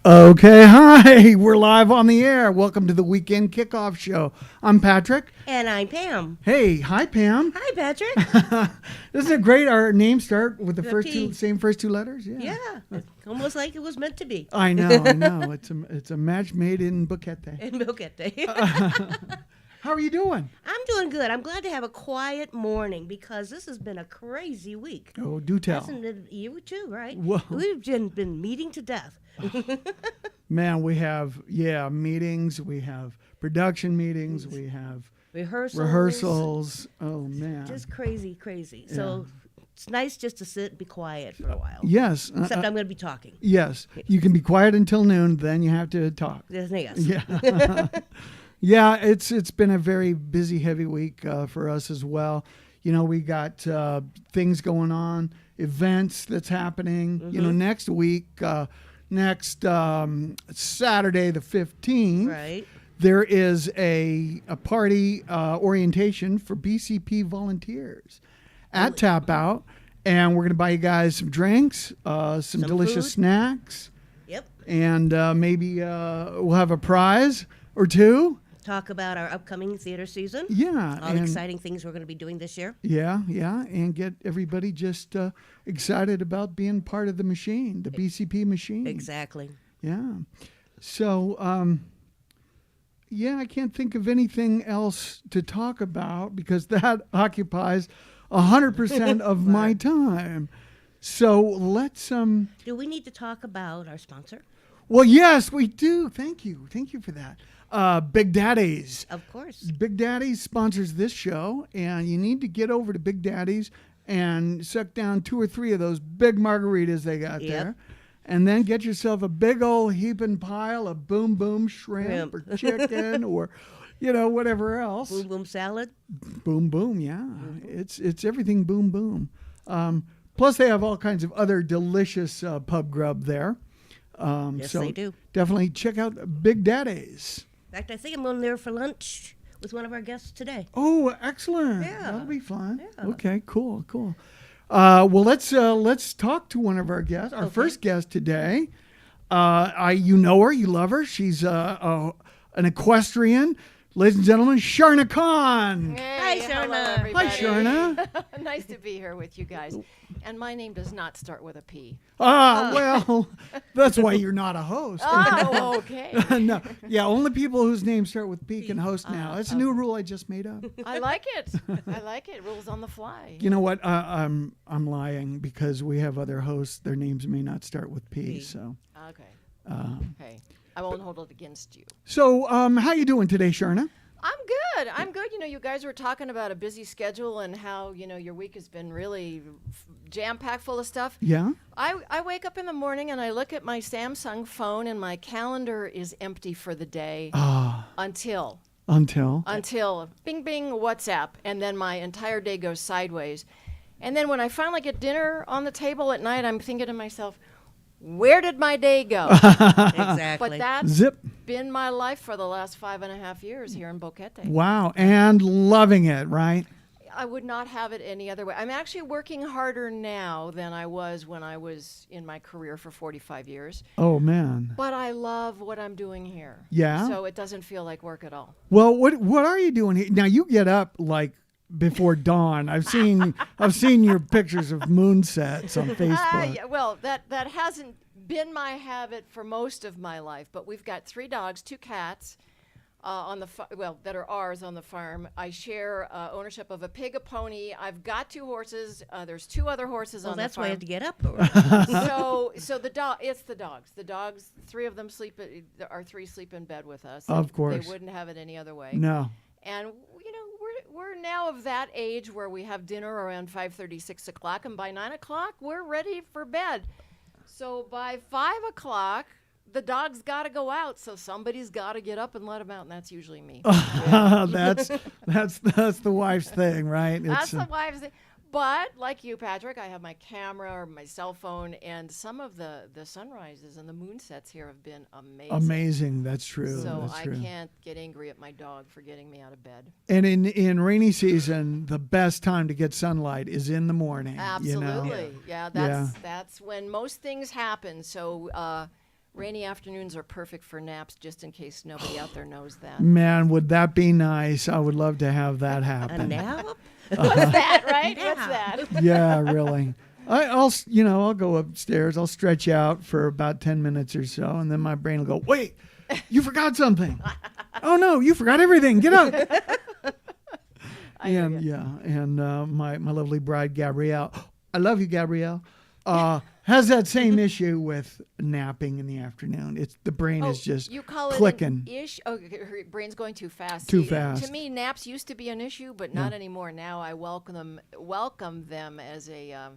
Okay, hi. We're live on the air. Welcome to the weekend kickoff show. I'm Patrick. And I'm Pam. Hey, hi Pam. Hi, Patrick. Isn't it great? Our names start with the P. same first two letters. Yeah, it's almost like it was meant to be. I know. It's a match made in Boquete. In Milquete. How are you doing? I'm doing good. I'm glad to have a quiet morning because this has been a crazy week. Oh, do tell. Hasn't it? You too, right? Whoa. We've been meeting to death. Man, we have meetings. We have production meetings. We have rehearsals. Oh man, Just crazy. So it's nice just to sit and be quiet for a while. yes. Except I'm going to be talking. Yes, you can be quiet until noon. Then you have to talk. Yes. Yeah. Yeah, it's been a very busy, heavy week for us as well. You know, we got things going on, events that's happening. Mm-hmm. You know, next week, next Saturday the 15th, Right. there is a party orientation for BCP volunteers at Tap Out, and we're going to buy you guys some drinks, some delicious food. snacks, Yep. and maybe we'll have a prize or two. Talk about our upcoming theater season. Yeah. All the exciting things we're going to be doing this year. Yeah, and get everybody just excited about being part of the machine, the BCP machine. Exactly. Yeah. So, I can't think of anything else to talk about because that occupies 100% of my time. So let's Do we need to talk about our sponsor? Well, yes, we do. Thank you for that. Big Daddy's. Of course. Big Daddy's sponsors this show, and you need to get over to Big Daddy's and suck down 2 or 3 of those big margaritas they got there. And then get yourself a big old heaping pile of boom boom shrimp or chicken or, whatever else. Boom boom salad. Boom boom, yeah. It's everything boom boom. Plus they have all kinds of other delicious pub grub there. Yes, so they do. Definitely check out Big Daddy's. In fact, I think I'm going there for lunch with one of our guests today. Oh, excellent! Yeah. That'll be fun. Yeah. Okay, cool. Well, let's talk to one of our guests. Our first guest today. You know her, you love her. She's an equestrian. Ladies and gentlemen, Sharna Khan. Hey, Hi, hello, Sharna. everybody. Hi, Sharna. Nice to be here with you guys. And my name does not start with a P. Well, that's why you're not a host. Oh, okay. No, yeah, only people whose names start with P can host now. That's a new rule I just made up. I like it. Rules on the fly. You know what? I'm lying because we have other hosts. Their names may not start with P. So. Okay. Okay. I won't hold it against you. So, how you doing today, Sharna? I'm good. You know, you guys were talking about a busy schedule and how, your week has been really jam-packed full of stuff. Yeah. I wake up in the morning and I look at my Samsung phone and my calendar is empty for the day until bing, bing, WhatsApp. And then my entire day goes sideways. And then when I finally get dinner on the table at night, I'm thinking to myself, where did my day go? Exactly. But that's been my life for the last 5.5 years here in Boquete. Wow, and loving it, right? I would not have it any other way. I'm actually working harder now than I was when I was in my career for 45 years. Oh, man. But I love what I'm doing here. Yeah? So it doesn't feel like work at all. Well, what are you doing here? Now, you get up like before dawn. I've seen your pictures of moonsets on Facebook. Yeah, well, that hasn't been my habit for most of my life, but we've got 3 dogs, 2 cats that are ours on the farm. I share ownership of a pig, a pony. I've got 2 horses. There's 2 other horses on the farm. That's why I had to get up. So it's the dogs. The dogs, 3 of them sleep in bed with us. Of course. They wouldn't have it any other way. No. And we're now of that age where we have dinner around 5:30, 6 o'clock, and by 9 o'clock we're ready for bed. So by 5 o'clock, the dog's got to go out. So somebody's got to get up and let them out, and that's usually me. That's the wife's thing, right? That's the wife's thing. But like you, Patrick, I have my camera or my cell phone, and some of the sunrises and the moonsets here have been amazing. Amazing, that's true. So that's true. I can't get angry at my dog for getting me out of bed. And in rainy season, the best time to get sunlight is in the morning. Absolutely, you know? yeah. That's when most things happen. So Rainy afternoons are perfect for naps, just in case nobody out there knows that. Man, would that be nice? I would love to have that happen. A nap? What's that, right? What's that? Yeah, really. I'll go upstairs. I'll stretch out for about 10 minutes or so, and then my brain will go, wait, you forgot something. Oh, no, you forgot everything. Get up. And my lovely bride, Gabrielle, I love you, Gabrielle, has that same issue with napping in the afternoon. The brain is just you call clicking. It an issue? Oh, her brain's going too fast. Too fast. To me, naps used to be an issue, but not anymore. Now I welcome them as a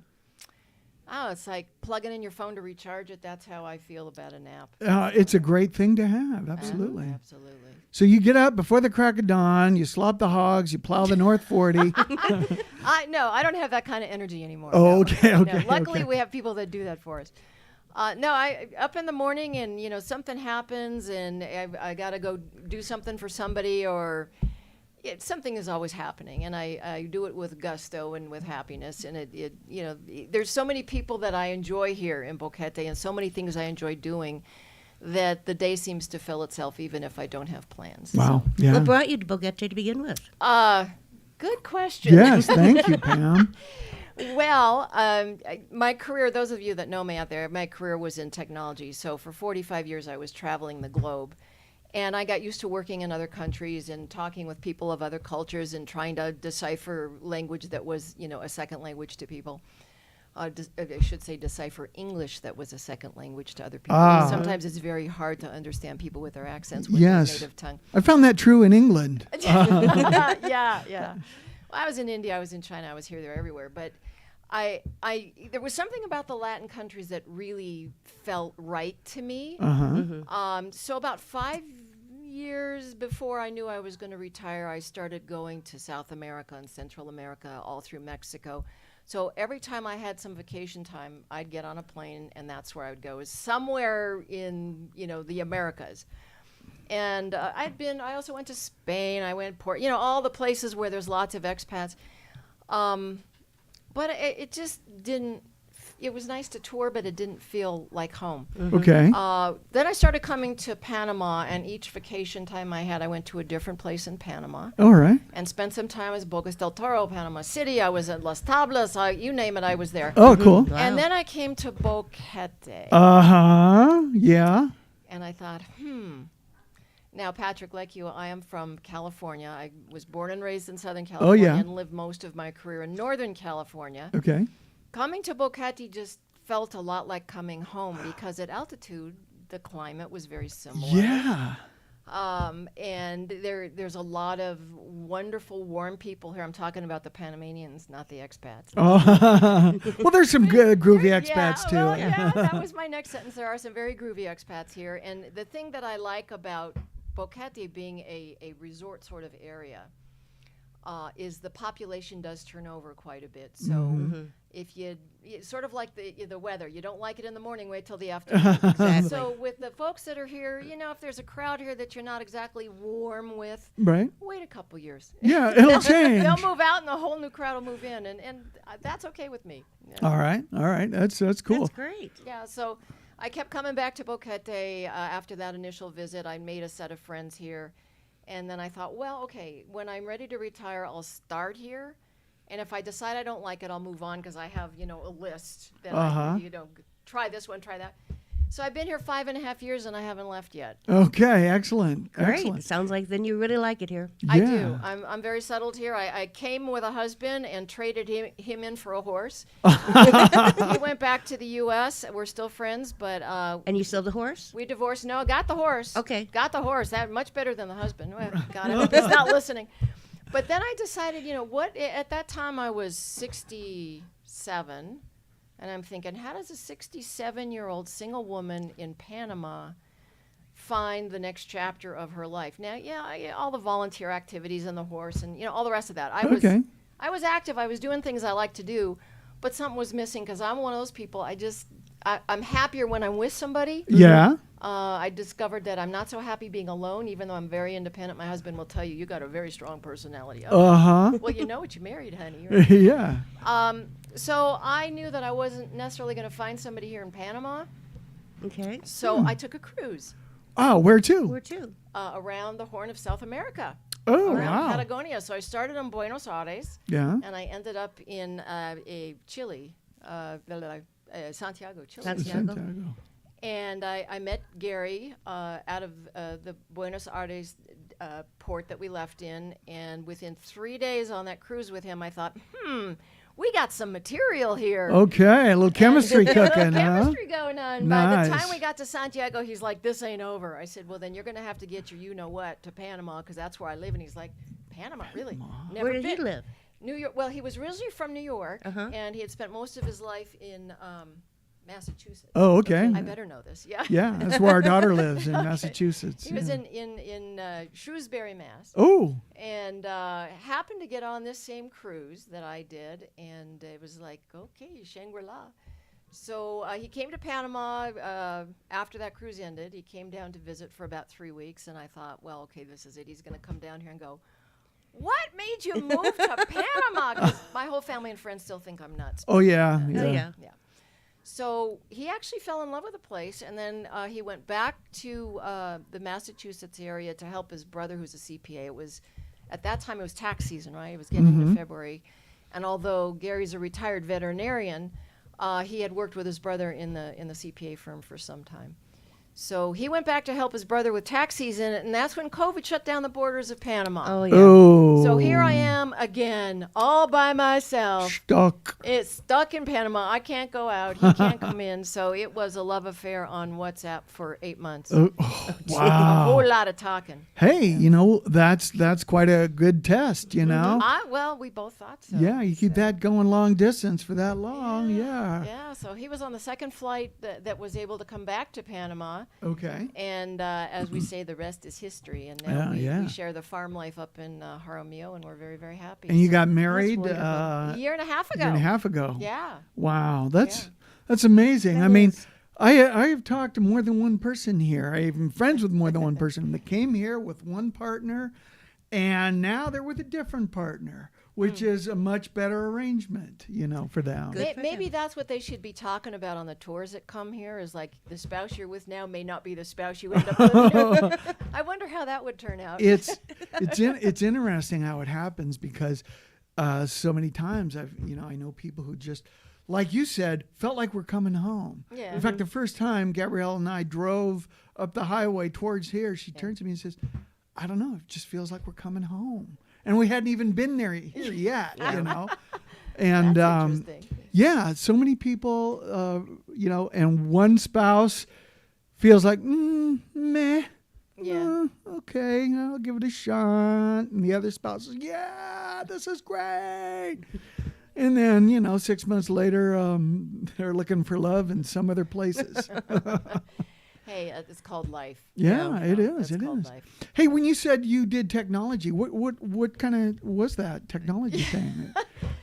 it's like plugging in your phone to recharge it. That's how I feel about a nap. It's a great thing to have. Absolutely. Absolutely. So you get up before the crack of dawn, you slop the hogs, you plow the North 40. I don't have that kind of energy anymore. Oh, no. okay. No. Luckily, we have people that do that for us. I up in the morning and something happens and I got to go do something for somebody or something is always happening, and I do it with gusto and with happiness. And there's so many people that I enjoy here in Boquete, and so many things I enjoy doing, that the day seems to fill itself, even if I don't have plans. Wow! Yeah. What brought you to Boquete to begin with? Good question. Yes, thank you, Pam. Well, my career, those of you that know me out there, my career was in technology. So for 45 years, I was traveling the globe. And I got used to working in other countries and talking with people of other cultures and trying to decipher language that was, a second language to people. I should say decipher English that was a second language to other people. Sometimes it's very hard to understand people with their accents with their native tongue. I found that true in England. Yeah. Well, I was in India, I was in China, I was here, there, everywhere. But there was something about the Latin countries that really felt right to me. So about 5 years before I knew I was going to retire, I started going to South America and Central America, all through Mexico. So every time I had some vacation time, I'd get on a plane, and that's where I would go, is somewhere in, the Americas. And I also went to Spain, I went all the places where there's lots of expats. But it just didn't, it was nice to tour, but it didn't feel like home. Okay. Then I started coming to Panama, and each vacation time I had, I went to a different place in Panama. All right. And spent some time as Bocas del Toro, Panama City. I was at Las Tablas, you name it, I was there. Oh, cool. Wow. And then I came to Boquete. Yeah. And I thought, Now, Patrick, like you, I am from California. I was born and raised in Southern California and lived most of my career in Northern California. Okay. Coming to Boquete just felt a lot like coming home because at altitude, the climate was very similar. Yeah. And there's a lot of wonderful, warm people here. I'm talking about the Panamanians, not the expats. Well, there's some good groovy expats, too. Well, that was my next sentence. There are some very groovy expats here. And the thing that I like about Boquete being a resort sort of area is the population does turn over quite a bit. So if you sort of like the weather, you don't like it in the morning, wait till the afternoon. Exactly. So with the folks that are here, if there's a crowd here that you're not exactly warm with, right? Wait a couple years. Yeah, it'll change. They'll move out and a whole new crowd will move in, and that's okay with me. All right. That's cool. That's great. Yeah, so I kept coming back to Boquete after that initial visit. I made a set of friends here. And then I thought, well, okay, when I'm ready to retire, I'll start here. And if I decide I don't like it, I'll move on because I have, a list that I try this one, try that. So I've been here 5.5 years and I haven't left yet. Okay, excellent. Great. Excellent. Sounds like then you really like it here. I do. I'm very settled here. I came with a husband and traded him in for a horse. He went back to the U.S. We're still friends, but And you still have the horse? we divorced. No, got the horse. Okay. Got the horse. That much better than the husband. Well, God, I hope he's not listening. But then I decided, what? At that time I was 67. And I'm thinking, how does a 67-year-old single woman in Panama find the next chapter of her life? Now, all the volunteer activities and the horse and, all the rest of that. I was active. I was doing things I like to do, but something was missing because I'm one of those people. I'm happier when I'm with somebody. Yeah. I discovered that I'm not so happy being alone, even though I'm very independent. My husband will tell you got a very strong personality. Well, you know what you married, honey. Right? Yeah. So I knew that I wasn't necessarily going to find somebody here in Panama. Okay. So I took a cruise Oh, where to? Where to? around the Horn of South America. Oh, Around wow. Patagonia. So I started in Buenos Aires, Yeah. and I ended up in Chile, Santiago, Chile. Santiago. And I met Gary out of the Buenos Aires port that we left in. And within 3 days on that cruise with him, I thought, we got some material here. Okay, a little chemistry cooking, huh? Chemistry going on. By the Nice. time we got to Santiago, he's like, this ain't over. I said, well, then you're going to have to get your you-know-what to Panama, because that's where I live. And he's like, Panama, really? Never Where did he been." live? New York. Well, he was originally from New York, Uh-huh. and he had spent most of his life in Massachusetts. Oh, okay. I better know this. Yeah. Yeah, that's where our daughter lives in Massachusetts. He was yeah. in Shrewsbury, Mass. Oh, And happened to get on this same cruise that I did, and it was like, okay, Shangri-La. So he came to Panama after that cruise ended. He came down to visit for about 3 weeks, and I thought, well, okay, this is it. He's going to come down here and go, what made you move to Panama? 'Cause my whole family and friends still think I'm nuts. oh yeah, Oh, yeah. Yeah. So he actually fell in love with the place, and then he went back to the Massachusetts area to help his brother, who's a CPA. It was at that time it was tax season, right? It was getting into February, and although Gary's a retired veterinarian, he had worked with his brother in the CPA firm for some time. So he went back to help his brother with tax season, and that's when COVID shut down the borders of Panama. Oh, yeah. Oh. So here I am again, all by myself. Stuck. It's stuck in Panama. I can't go out. He can't come in. So it was a love affair on WhatsApp for 8 months. Oh, A wow. whole lot of talking. Hey, you know, that's quite a good test, you know? Well, we both thought so. Yeah, you keep that going long distance for that long, yeah. Yeah, so he was on the second flight that was able to come back to Panama. Okay. And as we say, the rest is history. And Yeah, now yeah. we share the farm life up in Jaramillo, and we're very, very happy. And you So got married wonderful. a year and a half ago. a year and a half ago. Yeah. Wow, that's amazing. That I mean, is. I have talked to more than one person here. I even friends with more than one person that came here with one partner, and now they're with a different partner, which is a much better arrangement, you know, for them. Good. for Maybe him. that's what they should be talking about on the tours that come here, is like the spouse you're with now may not be the spouse you end up with. I wonder how that would turn out. It's interesting how it happens because so many times I know people who just, like you said, felt like we're coming home. Yeah. In fact, the first time Gabrielle and I drove up the highway towards here, she turned to me and says, I don't know, it just feels like we're coming home. And we hadn't even been here yet, you know. And That's interesting. yeah, so many people, and one spouse feels like, meh. Yeah. Okay, I'll give it a shot. And the other spouse says, yeah, this is great. And then, 6 months later, they're looking for love in some other places. Hey, it's called life. Yeah, it is. It's It called is. life. Hey, when you said you did technology, what kind of was that technology thing?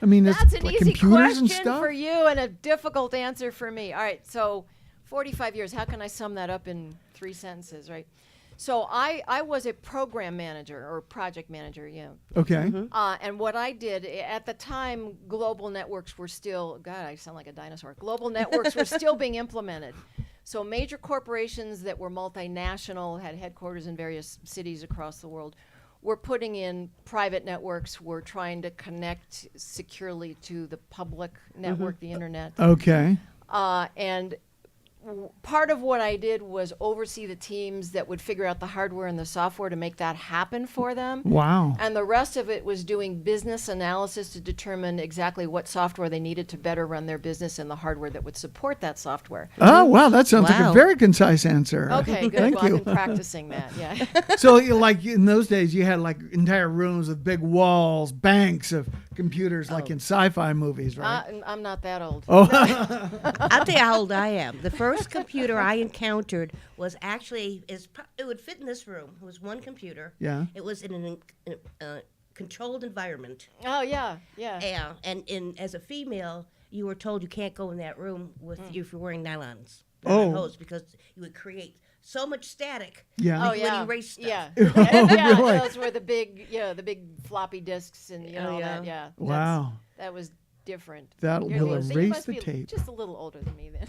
I mean, That's it's an like easy computers and question stuff. for you and a difficult answer for me. All right, so 45 years. How can I sum that up in 3 sentences, right? So I was a program manager or project manager, Okay. and what I did at the time, global networks were still, God, I sound like a dinosaur. Global networks were still being implemented. So major corporations that were multinational, had headquarters in various cities across the world, were putting in private networks, were trying to connect securely to the public network, the internet. Okay. And part of what I did was oversee the teams that would figure out the hardware and the software to make that happen for them. Wow. And the rest of it was doing business analysis to determine exactly what software they needed to better run their business and the hardware that would support that software. Oh, wow. That sounds like a Wow. very concise answer. Okay, good. Thank Well, you. I've been practicing that, yeah. So, like in those days, you had like entire rooms with big walls, banks of computers, like in sci-fi movies, right? I'm not that old. Oh, I'll tell you how old I am. The first computer I encountered was actually, it would fit in this room. It was one computer. Yeah. It was in a controlled environment. Oh, yeah. Yeah, and as a female, you were told you can't go in that room with you if you're wearing nylons. Oh. Hose, because you would create so much static. yeah. Oh, Like when yeah. you erase stuff. Yeah. Oh, yeah, really? those were the big floppy disks and Oh, all yeah. that. Yeah. Wow. That was different. That will So you erase must the be tape. Just a little older than me then.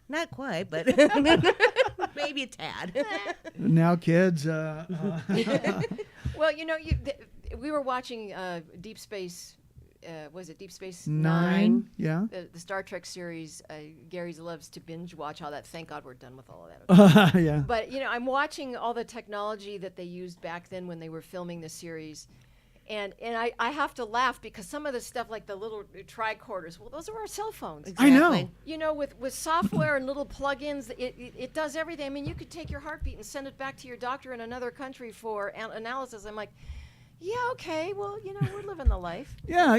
Not quite, but maybe a tad. Now kids. Well, we were watching Deep Space. Was it Deep Space Nine? Yeah. The Star Trek series. Gary loves to binge watch all that. Thank God we're done with all of that. Okay? Yeah. But I'm watching all the technology that they used back then when they were filming the series. And I have to laugh because some of the stuff, like the little tricorders, well, those are our cell phones. Exactly. I know. With software and little plugins, it does everything. I mean, you could take your heartbeat and send it back to your doctor in another country for analysis. I'm like, yeah, okay, well, we're living the life. Yeah,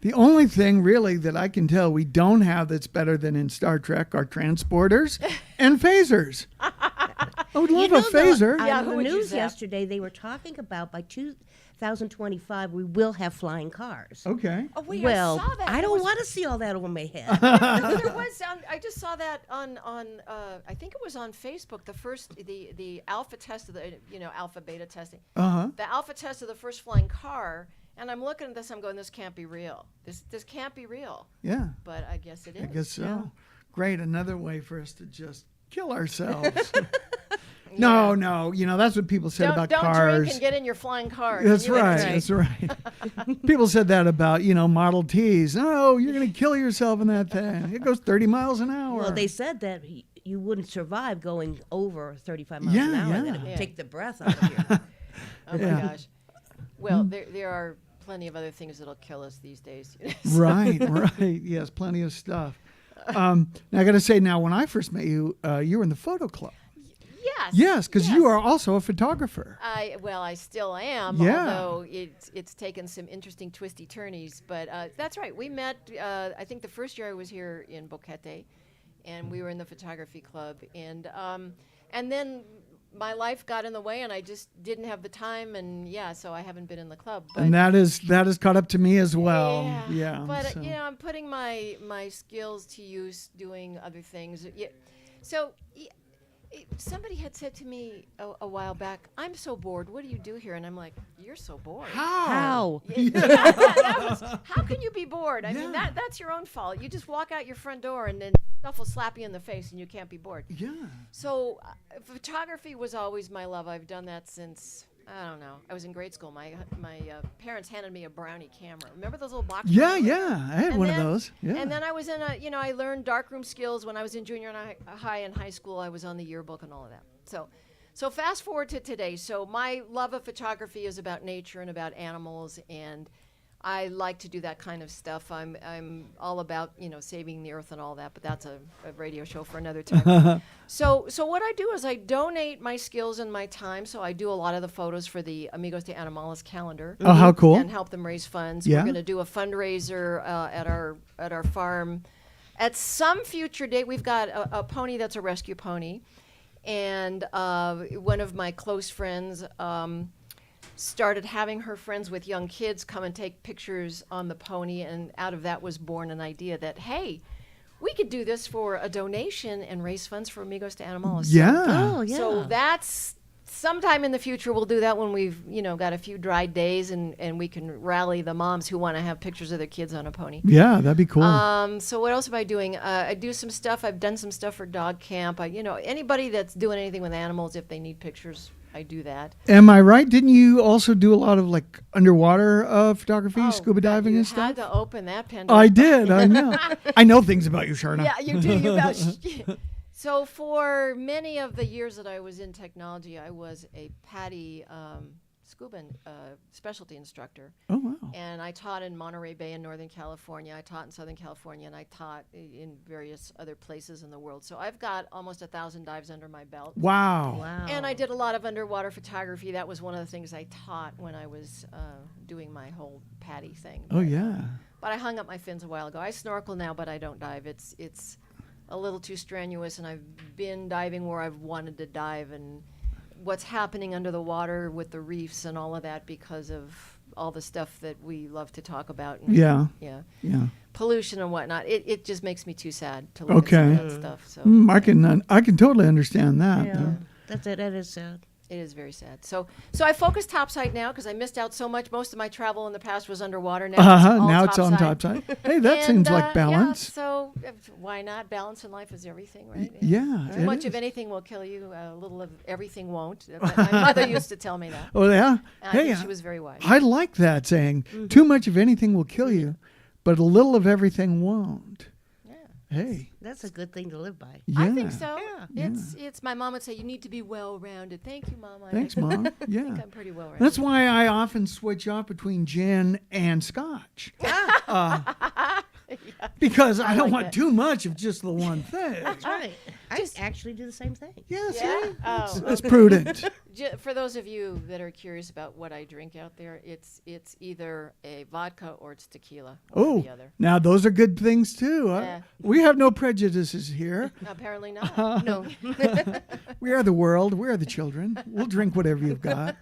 the only thing really that I can tell we don't have that's better than in Star Trek are transporters and phasers. I would love a phaser. On the news yesterday, they were talking about by 2025 we will have flying cars. Okay. Oh, wait, Well, I saw that. I don't want to see all that over my head. There was. I just saw that on. I think it was on Facebook. The first, the alpha test of the, alpha beta testing. The alpha test of the first flying car, and I'm looking at this. I'm going, this can't be real. This can't be real. Yeah. But I guess it is. I guess so. Yeah. Great. Another way for us to just kill ourselves. No, that's what people said about don't cars. Don't drink and get in your flying car. That's right. That's right. People said that about, Model Ts. Oh, you're going to kill yourself in that thing. It goes 30 miles an hour. Well, they said that you wouldn't survive going over 35 miles an hour. That it would take the breath out of you. Oh, my gosh. Well, there are plenty of other things that'll kill us these days. Right. Yes, plenty of stuff. Now, I got to say, when I first met you, you were in the photo club. Yes, because you are also a photographer. I still am, Yeah. although it's taken some interesting twisty turnies. But that's right. We met, I think the first year I was here in Boquete, and we were in the photography club. And then my life got in the way, and I just didn't have the time. And, so I haven't been in the club. But and that is caught up to me as well. Yeah. But, so. I'm putting my skills to use doing other things. So... Somebody had said to me a while back, I'm so bored. What do you do here? And I'm like, you're so bored. How? How can you be bored? I mean, that's your own fault. You just walk out your front door and then stuff will slap you in the face and you can't be bored. Yeah. So photography was always my love. I've done that since... I don't know. I was in grade school. My parents handed me a Brownie camera. Remember those little boxes? Yeah. I had one of those. Yeah. And then I was in I learned darkroom skills when I was in junior high and high school. I was on the yearbook and all of that. So fast forward to today. So my love of photography is about nature and about animals, and I like to do that kind of stuff. I'm all about saving the earth and all that, but that's a radio show for another time. So what I do is I donate my skills and my time. So I do a lot of the photos for the Amigos de Animales calendar. Oh, how cool! And help them raise funds. Yeah. We're going to do a fundraiser at our farm at some future date. We've got a pony that's a rescue pony, and one of my close friends. Started having her friends with young kids come and take pictures on the pony, and out of that was born an idea that, hey, we could do this for a donation and raise funds for Amigos de Animales. Yeah. So that's sometime in the future. We'll do that when we've got a few dry days and we can rally the moms who want to have pictures of their kids on a pony. Yeah, that'd be cool. So what else am I doing? I do some stuff. I've done some stuff for dog camp. Anybody that's doing anything with animals, if they need pictures, I do that. Am I right? Didn't you also do a lot of underwater photography, scuba diving and stuff? You had to open that Pandora. I did. I know. I know things about you, Sharna. Yeah, you do. So for many of the years that I was in technology, I was a PADI scuba specialty instructor. Oh, wow. And I taught in Monterey Bay in Northern California. I taught in Southern California, and I taught in various other places in the world. So I've got almost 1,000 dives under my belt. Wow. And I did a lot of underwater photography. That was one of the things I taught when I was doing my whole PADI thing. Oh, yeah. But I hung up my fins a while ago. I snorkel now, but I don't dive. It's a little too strenuous, and I've been diving where I've wanted to dive, and what's happening under the water with the reefs and all of that because of all the stuff that we love to talk about. And Yeah. Pollution and whatnot. It just makes me too sad to look at some of that stuff. So I can totally understand that. Yeah, that is sad. It is very sad. So I focus topside now because I missed out so much. Most of my travel in the past was underwater. Now it's on topside. Hey, that seems like balance. Yeah, so why not? Balance in life is everything, right? Yeah. Too much of anything will kill you. A little of everything won't. My mother used to tell me that. Oh, yeah? I think she was very wise. I like that saying. Too much of anything will kill you, but a little of everything won't. Hey, that's a good thing to live by. Yeah. I think so. Yeah. It's my mom would say you need to be well-rounded. Thank you, Mom. Thanks, Mom. Yeah, I think I'm pretty well-rounded. That's why I often switch off between gin and scotch, because I don't want too much of just the one thing. That's right. I actually do the same thing. Yeah, see? Oh. That's prudent. For those of you that are curious about what I drink out there, it's either a vodka or it's tequila. Or the other. Now those are good things too. Yeah. We have no prejudices here. Apparently not. No. We are the world. We are the children. We'll drink whatever you've got.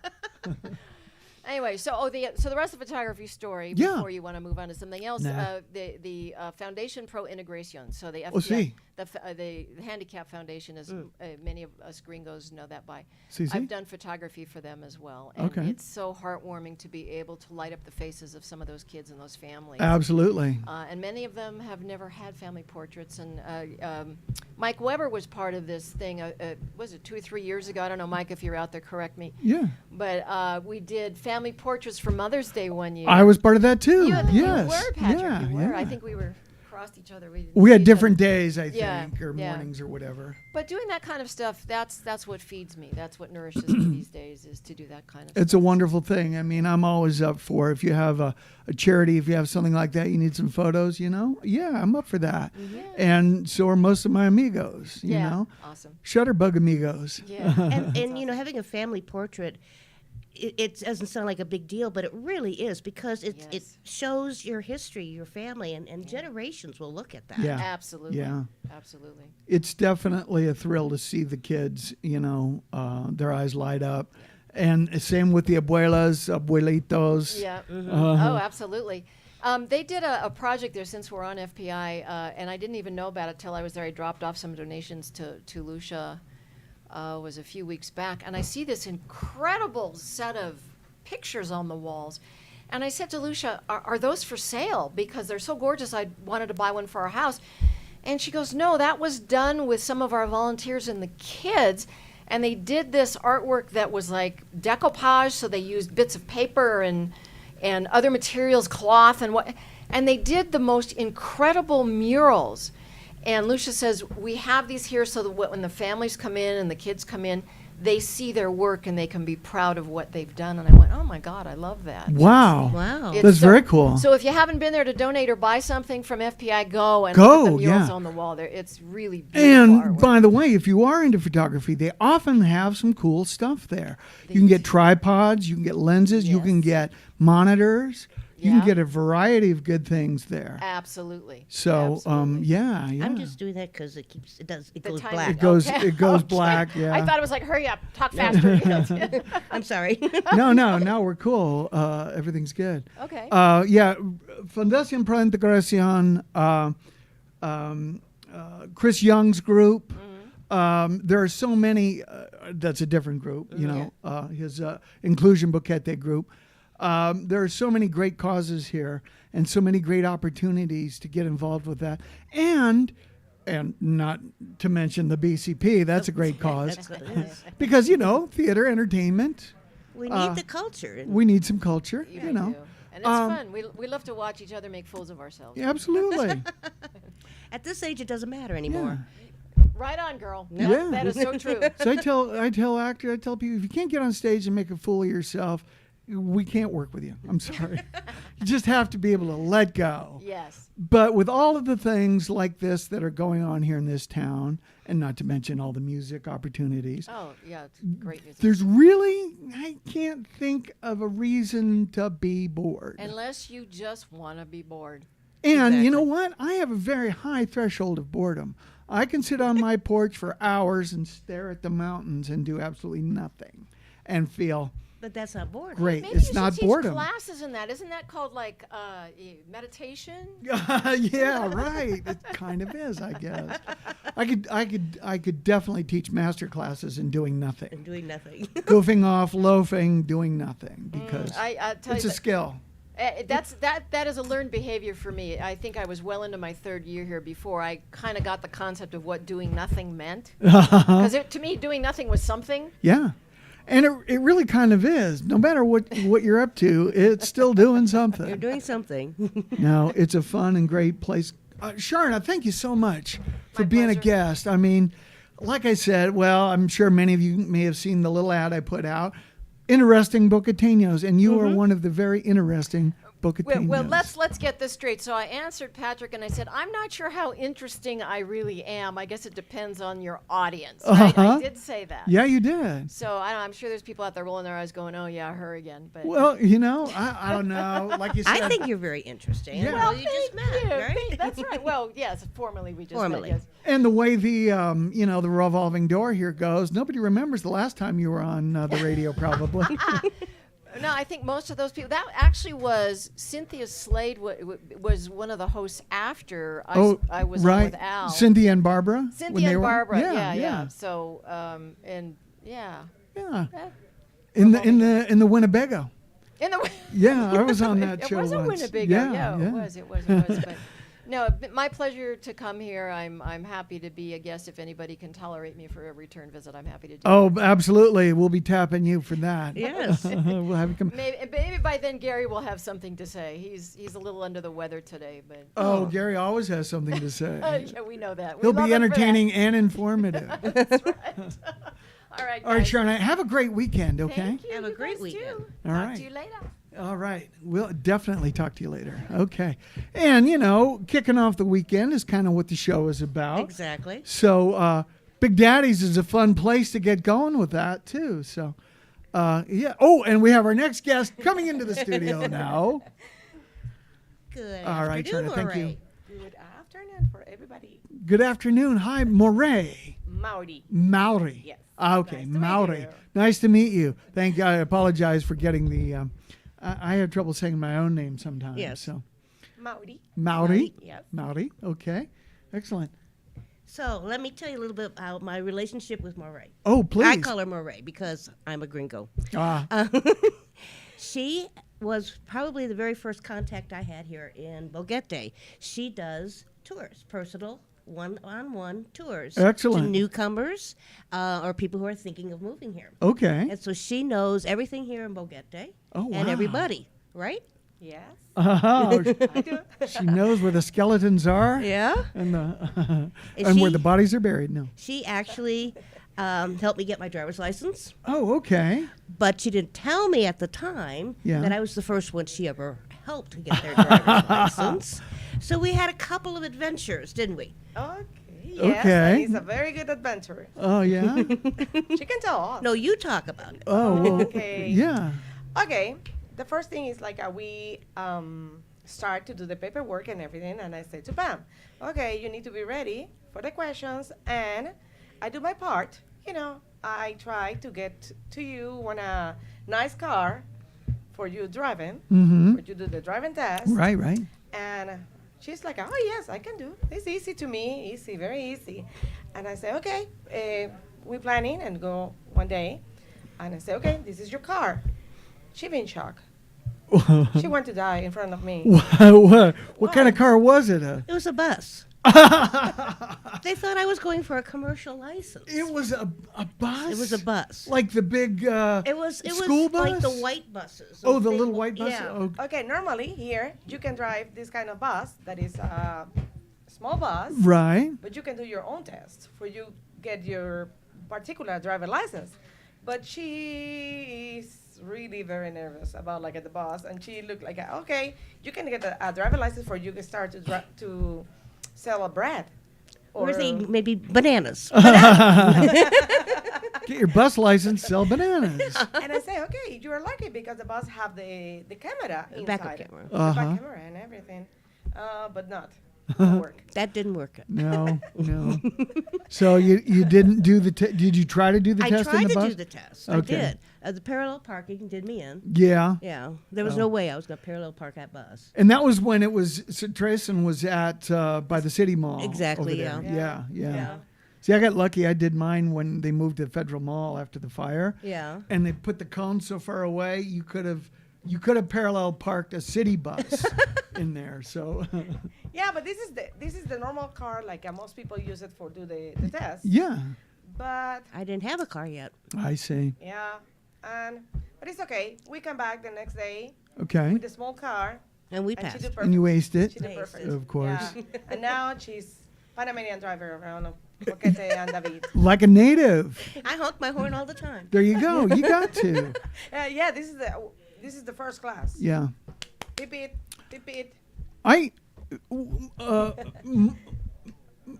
Anyway, so the rest of the photography story before you want to move on to something else. The Foundation Pro Integration. So the FPI, the Handicap Foundation, is many of us gringos know that by. I've done photography for them as well, and it's so heartwarming to be able to light up the faces of some of those kids and those families. Absolutely. And many of them have never had family portraits. And Mike Weber was part of this thing. Was it 2 or 3 years ago? I don't know, Mike, if you're out there, correct me. Yeah. But we did family portraits for Mother's Day one year. I was part of that too. Yes. You were, Patrick. Yeah, You were. yeah. I think we were crossed each other. We had different days, I Yeah, think, or yeah. mornings or whatever. But doing that kind of stuff, that's what feeds me. That's what nourishes me these days, is to do that kind of stuff. It's a wonderful thing. I mean, I'm always up for, if you have a charity, if you have something like that, you need some photos, Yeah, I'm up for that. Yeah. And so are most of my amigos, you know. Awesome. Shutterbug amigos. Yeah. And having a family portrait, it doesn't sound like a big deal, but it really is, because it shows your history, your family, and generations will look at that. Yeah. Absolutely. Yeah. Absolutely. It's definitely a thrill to see the kids, their eyes light up. And same with the abuelas, abuelitos. Yeah. Oh, absolutely. They did a project there, since we're on FPI, and I didn't even know about it till I was there. I dropped off some donations to Lucia. Was a few weeks back, and I see this incredible set of pictures on the walls. And I said to Lucia, are those for sale? Because they're so gorgeous, I wanted to buy one for our house. And she goes, no, that was done with some of our volunteers and the kids. And they did this artwork that was like decoupage, so they used bits of paper and other materials, cloth, and they did the most incredible murals. And Lucia says, we have these here so that when the families come in and the kids come in, they see their work and they can be proud of what they've done. And I went, oh my God, I love that. Wow. Wow. That's very cool. So if you haven't been there to donate or buy something from FPI, go and look at the murals on the wall there. It's really beautiful And artwork. by the way, if you are into photography, they often have some cool stuff there. You can get tripods, you can get lenses, you can get monitors. You can get a variety of good things there. Absolutely. So, Absolutely. yeah. I'm just doing that because it goes time- black. It goes Okay. black. Yeah. I thought it was like, hurry up, talk faster. I'm sorry. No, we're cool. Everything's good. Okay. Yeah, Fundación Pro Integración, Chris Young's group. There are so many. That's a different group. His Inclusion Boquete group. There are so many great causes here and so many great opportunities to get involved with that. And not to mention the BCP, that's a great cause. That's what it is. Because, theater, entertainment, We need the culture. we need some culture, We you know. do. And it's fun. We love to watch each other make fools of ourselves. Yeah, absolutely. At this age, it doesn't matter anymore. Right on, girl. Yeah. That is so true. So I tell people, if you can't get on stage and make a fool of yourself, we can't work with you. I'm sorry. You just have to be able to let go. Yes. But with all of the things like this that are going on here in this town, and not to mention all the music opportunities, Oh, yeah, it's great music. I can't think of a reason to be bored. Unless you just want to be bored. And you know what? I have a very high threshold of boredom. I can sit on my porch for hours and stare at the mountains and do absolutely nothing and feel But that's not boredom. great. Maybe It's you not should teach boredom. classes in that. Isn't that called like meditation? Yeah, right. It kind of is, I guess. I could definitely teach master classes in doing nothing. And doing nothing. Goofing off, loafing, doing nothing, because I tell it's you a skill. that is a learned behavior for me. I think I was well into my third year here before I kind of got the concept of what doing nothing meant. Because to me, doing nothing was something. Yeah. And it really kind of is. No matter what you're up to, it's still doing something. You're doing something. No, it's a fun and great place. Sharna, thank you so much for My being pleasure. a guest. I mean, like I said, well, I'm sure many of you may have seen the little ad I put out. Interesting Bocateños, and you are one of the very interesting Bocateños. Well, let's get this straight. So I answered Patrick and I said, I'm not sure how interesting I really am. I guess it depends on your audience. Right? I did say that. Yeah, you did. So I'm sure there's people out there rolling their eyes going, oh, yeah, her again. But Well, I don't know. Like you said, I think you're very interesting. Yeah. Well, you just thank met, you. right? That's right. Well, yes, formally we just Formally. met, yes. and the way the the revolving door here goes, nobody remembers the last time you were on the radio, probably. No, I think most of those people. That actually was Cynthia Slade. Was one of the hosts after I was on with Al. Cynthia and Barbara. when Cynthia they and were- Barbara. Yeah, Yeah. So and yeah. yeah. Eh. In the Winnebago. In the Yeah, I was on that it show was a once. Winnebago. Yeah, It was. But no, my pleasure to come here. I'm happy to be a guest. If anybody can tolerate me for a return visit, I'm happy to do. Oh, absolutely. We'll be tapping you for that. Yes. We'll have you come. Maybe by then Gary will have something to say. He's a little under the weather today, but Oh, Gary always has something to say. yeah, we know that. We He'll love be him for that. entertaining and informative. That's right. All right. All right, guys. Sharon, have a great weekend, okay? Thank you. Have a You great guys weekend. too. All Talk right. to you later. All right. We'll definitely talk to you later. Okay. And, kicking off the weekend is kind of what the show is about. Exactly. So, Big Daddy's is a fun place to get going with that, too. So, yeah. Oh, and we have our next guest coming into the studio now. Good. All right, afternoon, Shana, thank you. Moray. Good afternoon for everybody. Good afternoon. Hi, Moray. Maori. Maori. Yes. Okay, Nice to meet Maori. you. Nice to meet you. Thank you. I apologize for getting the. I have trouble saying my own name sometimes. Yes. So Maori. Maori. Yes. Maori. Okay. Excellent. So let me tell you a little bit about my relationship with Moray. Oh, please. I call her Moray because I'm a gringo. She was probably the very first contact I had here in Boquete. She does tours, personal one-on-one tours. Excellent. To newcomers or people who are thinking of moving here. Okay. And so she knows everything here in Boquete Oh, and wow. everybody, right? Yes. Oh, I do. she knows where the skeletons are Yeah. and the Is and where she- the bodies are buried. No. She actually helped me get my driver's license, Oh, okay. but she didn't tell me at the time Yeah. that I was the first one she ever helped to get their driver's license. So we had a couple of adventures, didn't we? Okay. Yes. Okay. And he's a very good adventurer. Oh, yeah. She can tell us. No, you talk about it. Oh, well, Okay. yeah. Okay. The first thing is like we start to do the paperwork and everything, and I say to Pam, okay, you need to be ready for the questions, and I do my part. I try to get to you on a nice car for you driving, Mm-hmm. for you do the driving test. Right, right. And she's like, oh, yes, I can do. It's easy to me, easy, very easy. And I say, okay, we're planning and go one day. And I say, okay, this is your car. She been shocked. She wanted to die in front of me. what kind of car was it? It was a bus. They thought I was going for a commercial license. It was a bus? It was a bus. Like the big It was school bus? like the white buses. Oh, the big- little white bus? Yeah. Oh, Okay, normally here, you can drive this kind of bus that is a small bus, right. but you can do your own test for you get your particular driver license. But she is really very nervous about like at the bus, and she looked like, okay, you can get a driver license for you can start to sell a bread. We're thinking maybe bananas. Get your bus license, sell bananas. And I say, okay, you are lucky because the bus have the camera inside. Backup camera. The Uh-huh. back camera and everything. But not. Don't work. That didn't work. No, no. So you didn't do the did you try to do the I test in tried the to bus? do the test. Okay. I did. The parallel parking did me in. Yeah. Yeah, there was no way I was going to parallel park that bus. And that was when it was, Trayson was at, by the City Mall. Exactly, over there. yeah. Yeah. See, I got lucky. I did mine when they moved to Federal Mall after the fire. Yeah. And they put the cone so far away, you could have parallel parked a city bus in there. So Yeah, but this is the normal car. Like most people use it for do the test. yeah, But I didn't have a car yet. I see. yeah, but it's okay. We come back the next day Okay. with a small car, And we and she passed. did perfect. And you aced it, She did perfect. of course. Yeah. And now she's Panamanian driver around Boquete and David. Like a native. I honk my horn all the time. There you go. You got to. Yeah, this is the first class. Yeah. Beep it, beep it. I,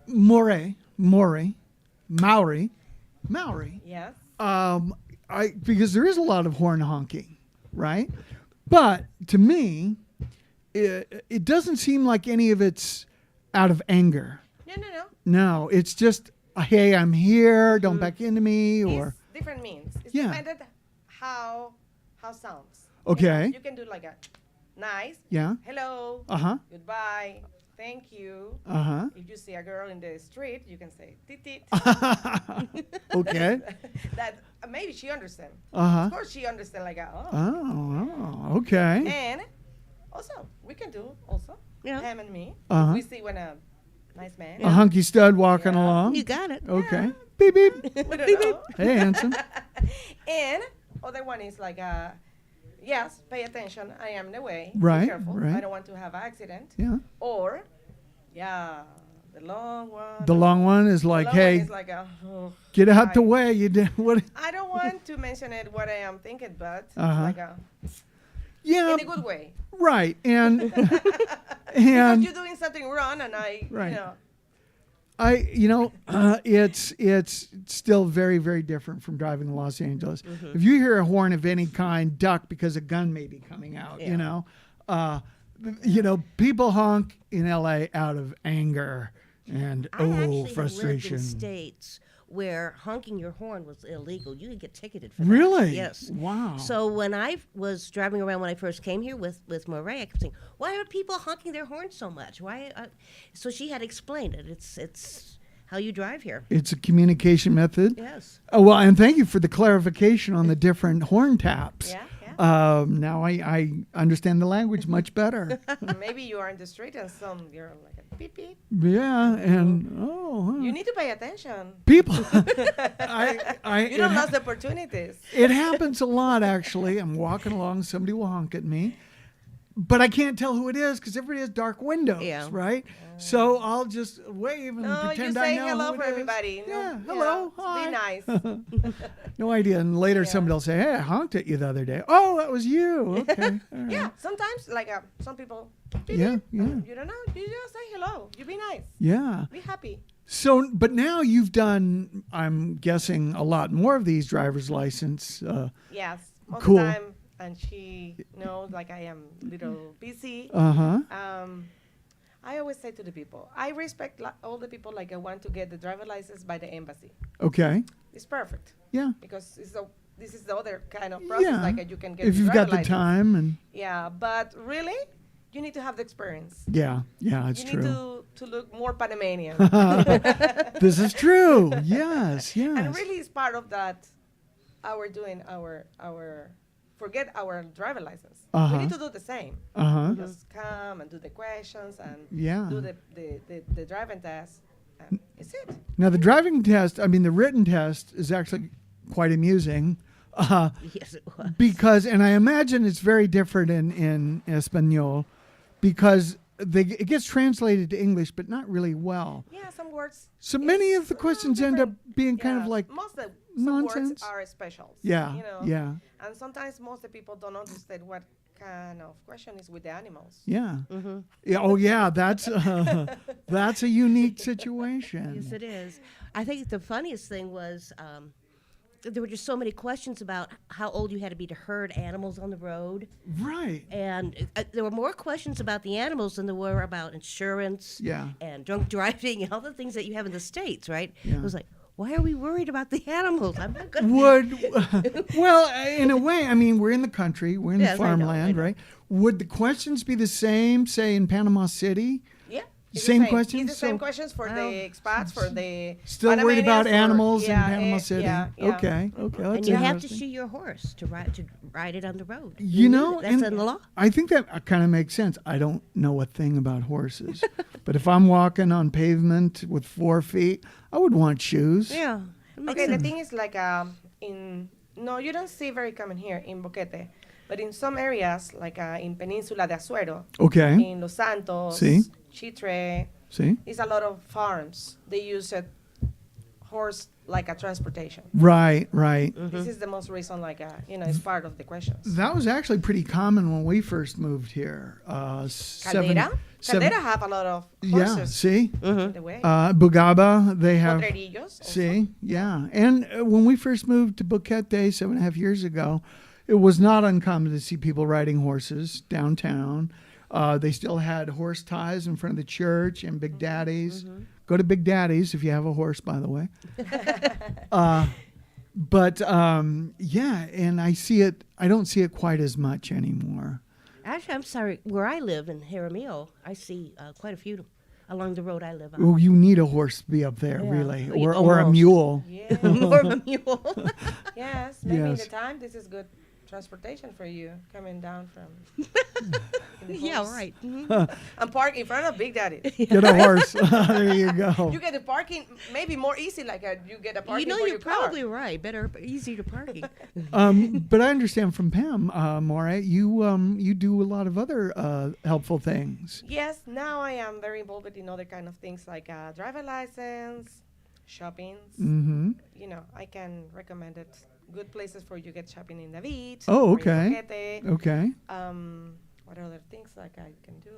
Maori. Yes. Because there is a lot of horn honking, right? But to me, it doesn't seem like any of it's out of anger. No. No, it's just, hey, I'm here, don't back into me, or It's different means. It's Yeah. dependent how sounds. Okay. You can do like a nice. yeah, Hello. Goodbye. Thank you. If you see a girl in the street, you can say tit tit. okay, That maybe she understand. Uh-huh. Of course she understand like a, oh. Okay, And also we can do also Yeah. him and me. Uh-huh. We see when a nice man. a hunky stud walking Yeah. along. You got it. Okay, beep beep. We don't know. Hey, handsome. And other one is like yes, pay attention. I am in the way. Right, Be careful. right. I don't want to have an accident. Yeah, Or, yeah, the long one. the long one is the like, long one hey, is like oh, get out the I- way. You did what? I don't want to mention it what I am thinking, but Uh-huh. like a, Yeah, in a good way. right, and Because and you're doing something wrong, and Right. you know, it's still very, very different from driving in Los Angeles. If you hear a horn of any kind, duck because a gun may be coming out. Yeah. People honk in LA out of anger and I actually frustration. have lived in states where honking your horn was illegal. You could get ticketed for that. Really? Yes. Wow. So when I was driving around when I first came here with Murray, I kept saying, "Why are people honking their horns so much? Why?" So she had explained it. It's how you drive here. It's a communication method. Yes. Oh, well, and thank you for the clarification on the different horn taps. Yeah. Now I understand the language much better. Maybe you are in the street and some girl like a beep beep. Yeah, and You need to pay attention. people. You don't lose the opportunities. It happens a lot, actually. I'm walking along, somebody will honk at me, but I can't tell who it is because everybody has dark windows, Yeah. right? So I'll just wave and No, you pretend say I know hello who for it is. everybody. Yeah, No, hello, yeah, hi. Be nice. No idea. And later somebody will say, "Hey, I honked at you the other day." Oh, that was you. Okay. all right. Yeah, sometimes like some people. beep, Yeah, beep, yeah. You don't know. You just say hello. You be nice. Yeah. Be happy. So, but now you've done, I'm guessing, a lot more of these driver's license. Yes. Most Cool. of the time, and she knows like I am little busy. Uh-huh. I always say to the people, I respect all the people like I want to get the driver license by the embassy. Okay. It's perfect Yeah. because this is the other kind of process Yeah. like you can get If the you've driver got the license. time and Yeah, but really, you need to have the experience. yeah, it's you true. need to look more Panamanian. This is true. Yes, yes. And really, it's part of that. Forget our driver license. Uh-huh. We need to do the same. Uh-huh. Just come and do the questions and Yeah. do the driving test. And it's it. Now the driving test, I mean the written test is actually quite amusing. Yes, it was. Because, and I imagine it's very different in Espanol because it gets translated to English, but not really well. Yeah, some words. So many of the questions end up being kind of Yeah, like some nonsense. words are specials. Yeah, You know? yeah, And sometimes most of the people don't understand what kind of question is with the animals. yeah. Yeah. Oh, yeah. That's a unique situation. Yes, it is. I think the funniest thing was there were just so many questions about how old you had to be to herd animals on the road. Right. And there were more questions about the animals than there were about insurance Yeah. and drunk driving and all the things that you have in the States, right? Yeah. It was like, why are we worried about the animals? I'm not gonna. Well, in a way, I mean, we're in the country, we're in Yes, the I know, farmland, right? Would the questions be the same, say, in Panama City? Yeah. It's Same the questions? It's the same So- questions for the expats, for the Still worried about Panamanians, animals in yeah, Panama City? Yeah, yeah. Okay, okay, that's And you have to interesting. shoe your horse to ride it on the road. You know, that's and in the law. I think that kind of makes sense. I don't know a thing about horses, but if I'm walking on pavement with 4 feet, I would want shoes. Yeah. it makes Okay, the sense. thing is like no, you don't see very common here in Boquete, but in some areas like in Peninsula de Azuero, Okay. in Los Santos, Sí. Chitre, See? there's a lot of farms. They use a horse like a transportation. Right, right. This is the most recent, like it's part of the questions. That was actually pretty common when we first moved here. Caldera have a lot of horses. Yeah, see? In the way. Bugaba, they have. Potrerillos also. See? Yeah. And when we first moved to Boquete 7.5 years ago, it was not uncommon to see people riding horses downtown. They still had horse ties in front of the church and Big Daddy's. Go to Big Daddy's if you have a horse, by the way. But yeah, and I don't see it quite as much anymore. Actually, I'm sorry. Where I live in Jaramillo, I see quite a few along the road I live on. Oh, you need a horse to be up there, Yeah. really, Yeah, or a almost. mule. Yeah. More of a mule. Yes, maybe in Yes. the time this is good transportation for you coming down from. in the yeah, horse. right. And park in front of Big Daddy. Get a horse. There you go. You get the parking maybe more easy, like you get a parking You know, for you're your car. probably right. Better, easier parking. But I understand from Pam, More, you do a lot of other helpful things. Yes, now I am very involved in other kind of things like driver license, shoppings. Mm-hmm. You know, I can recommend it. Good places for you get shopping in David. Oh, or in okay. Boquete. Okay. What other things like I can do?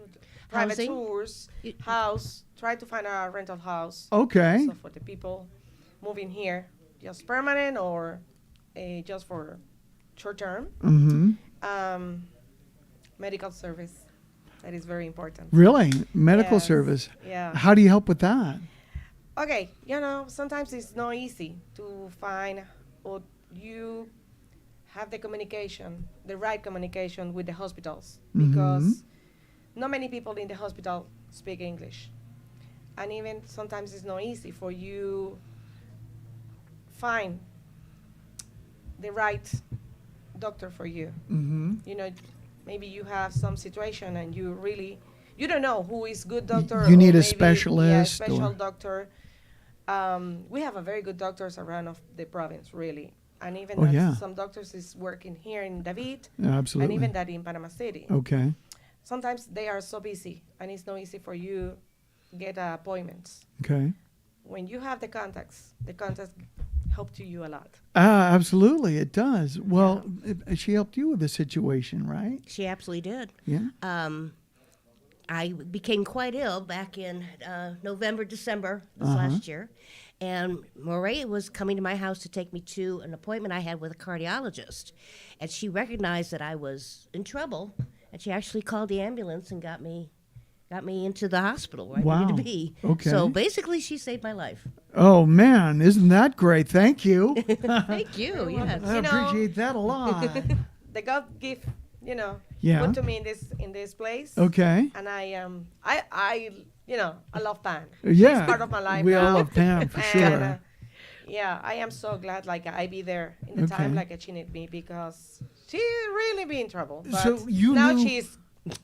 Private Housing? tours, Y- house. Try to find a rental house. Okay. So for the people moving here, just permanent or just for short term. Mm-hmm. Medical service. That is very important. Really? Medical Yes. service. Yeah. How do you help with that? Okay, sometimes it's not easy to find or you have the communication, the right communication with the hospitals because not many people in the hospital speak English. And even sometimes it's not easy for you find the right doctor for you. Mm-hmm. Maybe you have some situation and you don't know who is good doctor. You or need a maybe, specialist special or- doctor. We have a very good doctors around of the province, really. And even Oh, yeah. some doctors is working here in David Yeah, absolutely. and even that in Panama City. Okay. Sometimes they are so busy and it's not easy for you get appointments. Okay. When you have the contacts help to you a lot. Absolutely, it does. Well, she helped you with the situation, right? She absolutely did. Yeah. I became quite ill back in November, December this Uh-huh. last year. And Moray was coming to my house to take me to an appointment I had with a cardiologist. And she recognized that I was in trouble. And she actually called the ambulance and got me into the hospital where I needed to Wow. be. Okay. So basically, she saved my life. Oh man, isn't that great? Thank you. Thank you. Yes. I appreciate that a lot. The God gift, Yeah. put to me in this place. Okay. And I love Pan. Yeah. It's part of my life We now. all love Pam for And, sure. yeah, I am so glad I be there in the time Okay. she need me because she really be in trouble. But So you now knew- she's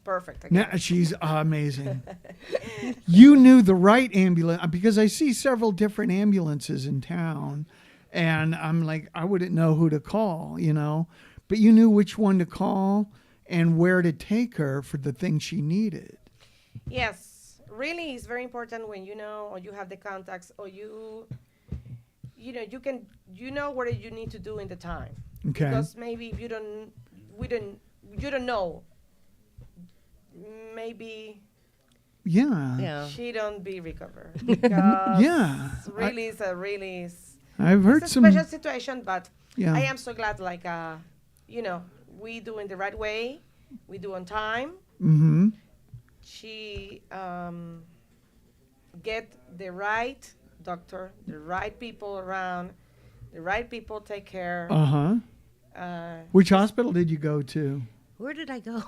perfect again. Yeah, she's amazing. You knew the right ambulance because I see several different ambulances in town, and I'm like, I wouldn't know who to call, but you knew which one to call and where to take her for the thing she needed. Yes, really, it's very important when you know or you have the contacts or you can what you need to do in the time. Okay. Because maybe if you don't know. Maybe Yeah. Yeah. she don't be recovered because Yeah. I've heard it's a some. special situation, but Yeah. I am so glad we do in the right way, we do on time. Mm-hmm. She get the right doctor, the right people around, the right people take care. Which hospital did you go to? Where did I go?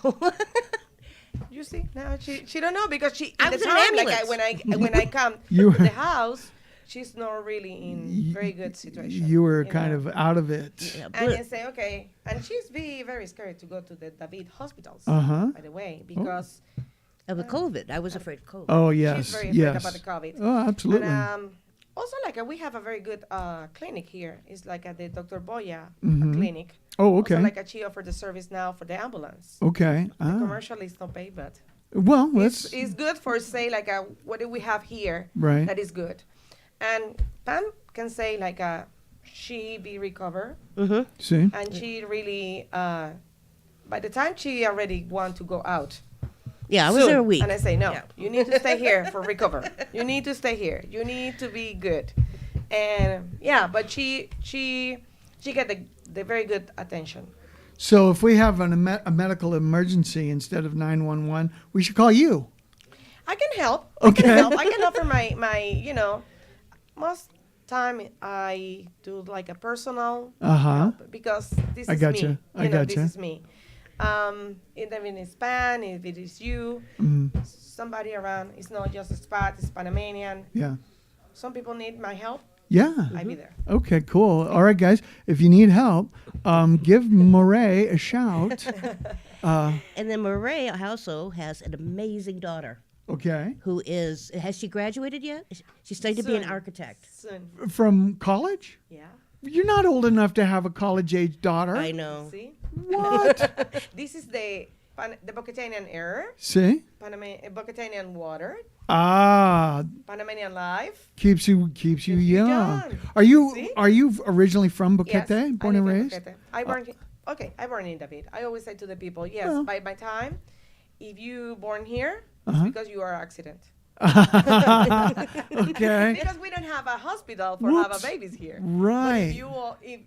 You see, now she don't know because she I at the was in an time, like ambulance. when I come You- to the house, she's not really in very good situation. You were know. kind of out of it. Yeah, And but- I say, okay, and she's very scared to go to the David hospitals, Uh-huh. by the way, because of the COVID. I was afraid of COVID. Oh, yes. she's very afraid Yes. about the COVID. Oh, absolutely. And also, like we have a very good clinic here. It's like at the Dr. Boya clinic. Oh, okay. Also, like she offered the service now for the ambulance. Okay. The Ah. commercial is not paid, but Well, that's it's good for say like what do we have here Right. that is good, and Pam can say like she be recover see. and she really by the time she already want to go out. Yeah, I was soon. there a week. And I say, no, Yeah. you need to stay here for recover. You need to stay here. You need to be good. And yeah, but she get the very good attention. So if we have a medical emergency instead of 911, we should call you. I can help. Okay. I can help. I can offer my most time I do like a personal help because this I is gotcha. me. I gotcha. This is me. Even if it's Span, if it is you, somebody around, it's not just a spot, it's Panamanian. Yeah. Some people need my help. Yeah. I be there. Okay, cool. All right, guys. If you need help, give Moray a shout. And then Murray also has an amazing daughter Okay. who has she graduated yet? She's studying to be an Soon. architect. Soon. From college? Yeah. You're not old enough to have a college-age daughter. I know. See? What? This is the Bocatanian air, See? Bocatanian water, Ah, Panamanian life. keeps you you young. young. Are you See? originally from Boquete, Yes, born I and live in raised? Boquete. I born in David. I always say to the people, yes, Well. by my time, if you born here, Uh-huh. it's because you are accident. Okay. Because we don't have a hospital for have Whoops. a babies here. Right. If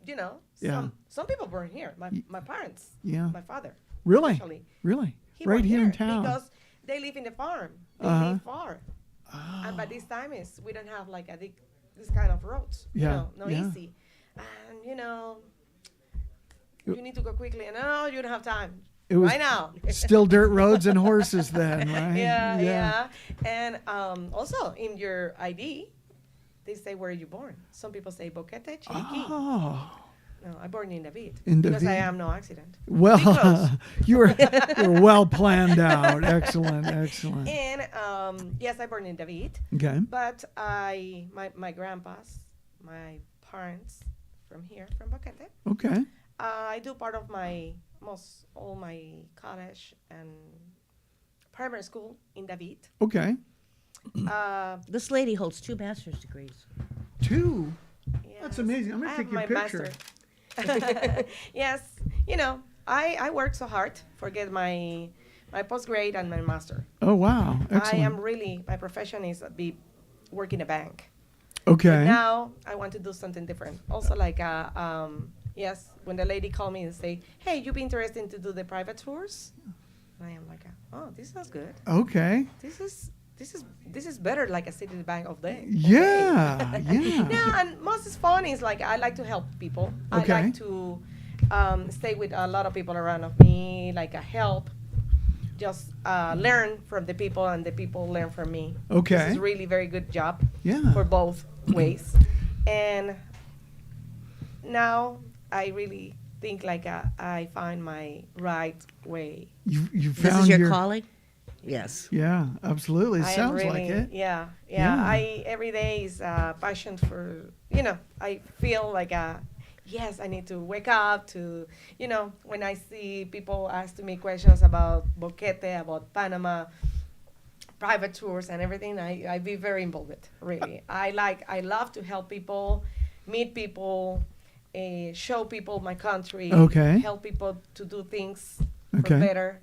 you know, Yeah. some people born here. My parents. Yeah. My father. Really? Especially. Really? He Right born here in town. because they live in the farm. They Uh-huh. live far. And by this time is we don't have like this kind of roads. Yeah, You know, no yeah. easy. And you need to go quickly. And no, you don't have time. It was right now. still dirt roads and horses then, right? Yeah. And also in your ID, they say where you born. Some people say Boquete, Chiriquí. Oh. No, I born in David. In because I David. am no accident. Well, close. you're well planned out. Excellent, excellent. And yes, I born in David. Okay. But my grandpas, my parents from here, from Boquete. Okay. I do part of all my college and primary school in David. Okay. This lady holds 2 master's degrees. 2. That's Yes, amazing. I'm gonna I take have your my picture. master. Yes, I work so hard for get my postgrad and my master. Oh wow. Excellent. I am really, my profession is be work in a bank. Okay. Now I want to do something different. Also like yes, when the lady called me and say, hey, you be interested to do the private tours? And I am like, oh, this sounds good. Okay. This is better like a Citibank of day. Yeah. Yeah. Yeah, and most is fun is like I like to help people. Okay. I like to stay with a lot of people around of me, like a help. Just learn from the people and the people learn from me. Okay. This is really very good job Yeah. for both ways. And now I really think like I find my right way. You This found is your calling? Yes. Yeah, absolutely. I am Sounds really, like it. Yeah. Yeah. I every day is passion for I feel like yes, I need to wake up to when I see people ask me questions about Boquete, about Panama, private tours and everything, I be very involved. Really, I love to help people, meet people, show people my country. Okay. Help people to do things Okay. for better.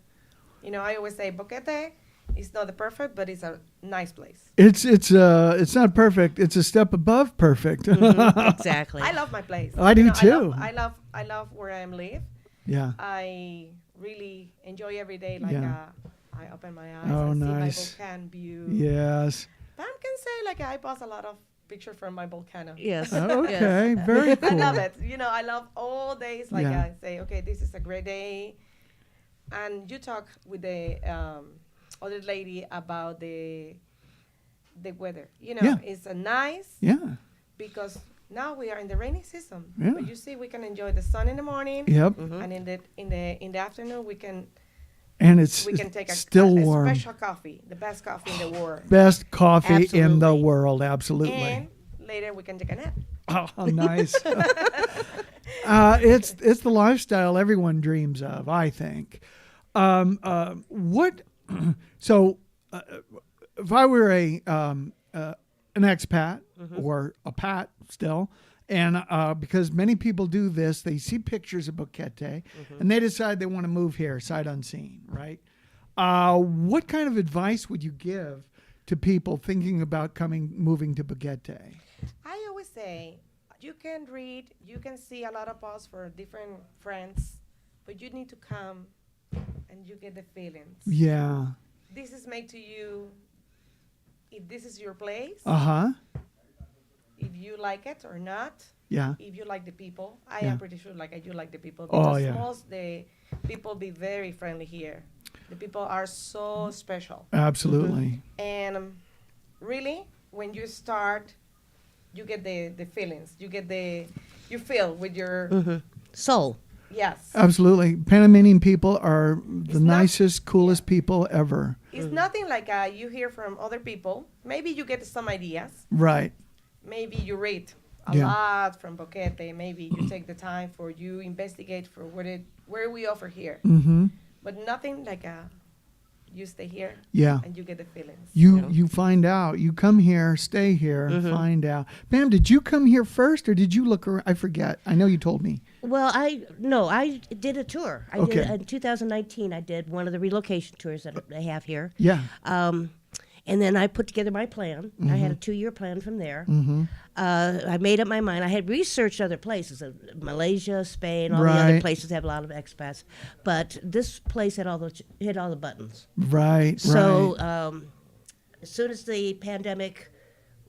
I always say Boquete is not the perfect, but it's a nice place. It's not perfect. It's a step above perfect. Exactly. I love my place. I do too. I love where I live. Yeah. I really enjoy every day. Like Yeah. I open my eyes Oh, and nice. see my volcano view. Yes. Pam can say like I post a lot of pictures from my volcano. Yes. Okay, very cool. I love it. I love all days. Like Yeah. I say, okay, this is a great day. And you talk with the other lady about the weather. Yeah. It's a nice Yeah. because now we are in the rainy season. Yeah. But you see, we can enjoy the sun in the morning. Yep. And in the afternoon we can And take still a warm. special coffee, the best coffee in the world. Best coffee in the Absolutely. world. Absolutely. And later we can take a nap. Oh, nice. It's the lifestyle everyone dreams of, I think. So, if I were an expat or a pat still, and because many people do this, they see pictures of Boquete and they decide they want to move here sight unseen, right? What kind of advice would you give to people thinking about moving to Boquete? I always say you can read, you can see a lot of posts for different friends, but you need to come and you get the feelings. Yeah. This is made to you if this is your place, if you like it or not, Yeah. if you like the people. I Yeah. am pretty sure like you like the people Oh, because yeah. most the people be very friendly here. The people are so special. Absolutely. And really, when you start, you get the feelings. You feel with your, Soul. yes. Absolutely. Panamanian people are the It's not- nicest, coolest people ever. It's nothing like you hear from other people. Maybe you get some ideas. Right. Maybe you read a Yeah. lot from Boquete. Maybe you take the time for you investigate for where we offer here. Mm-hmm. But nothing like you stay here Yeah. and you get the feelings. You find out. You come here, stay here, find out. Pam, did you come here first or did you look around? I forget. I know you told me. Well, I did a tour. I Okay. did in 2019. I did one of the relocation tours that they have here. Yeah. And then I put together my plan. I had a 2-year plan from there. I made up my mind. I had researched other places, Malaysia, Spain, all the other Right. places have a lot of expats. But this place had hit all the buttons. Right. So right. as soon as the pandemic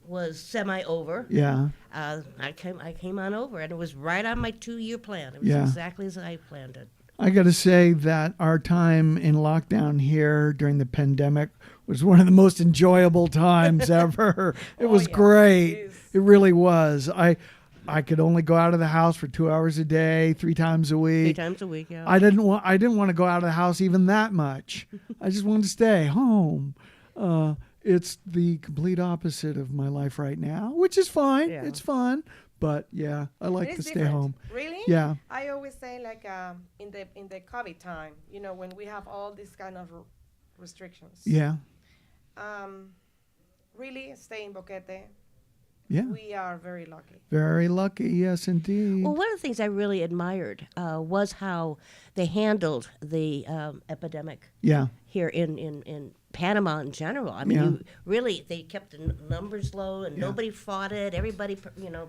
was semi-over, Yeah. I came on over, and it was right on my 2-year plan. It was Yeah. exactly as I planned it. I got to say that our time in lockdown here during the pandemic was one of the most enjoyable times ever. It was yeah, great. it is. It really was. I could only go out of the house for 2 hours a day, 3 times a 3 week. times a week, yeah. I didn't want to go out of the house even that much. I just wanted to stay home. It's the complete opposite of my life right now, which is fine. Yeah. It's fun, but yeah, I like It to is stay different. home. Really? Yeah. I always say like in the COVID time, when we have all these kind of restrictions. Yeah. Really stay in Boquete. Yeah. We are very lucky. Very lucky. Yes, indeed. Well, one of the things I really admired was how they handled the epidemic Yeah. here in Panama in general. I mean, Yeah. they kept the numbers low, and nobody fought it. Everybody,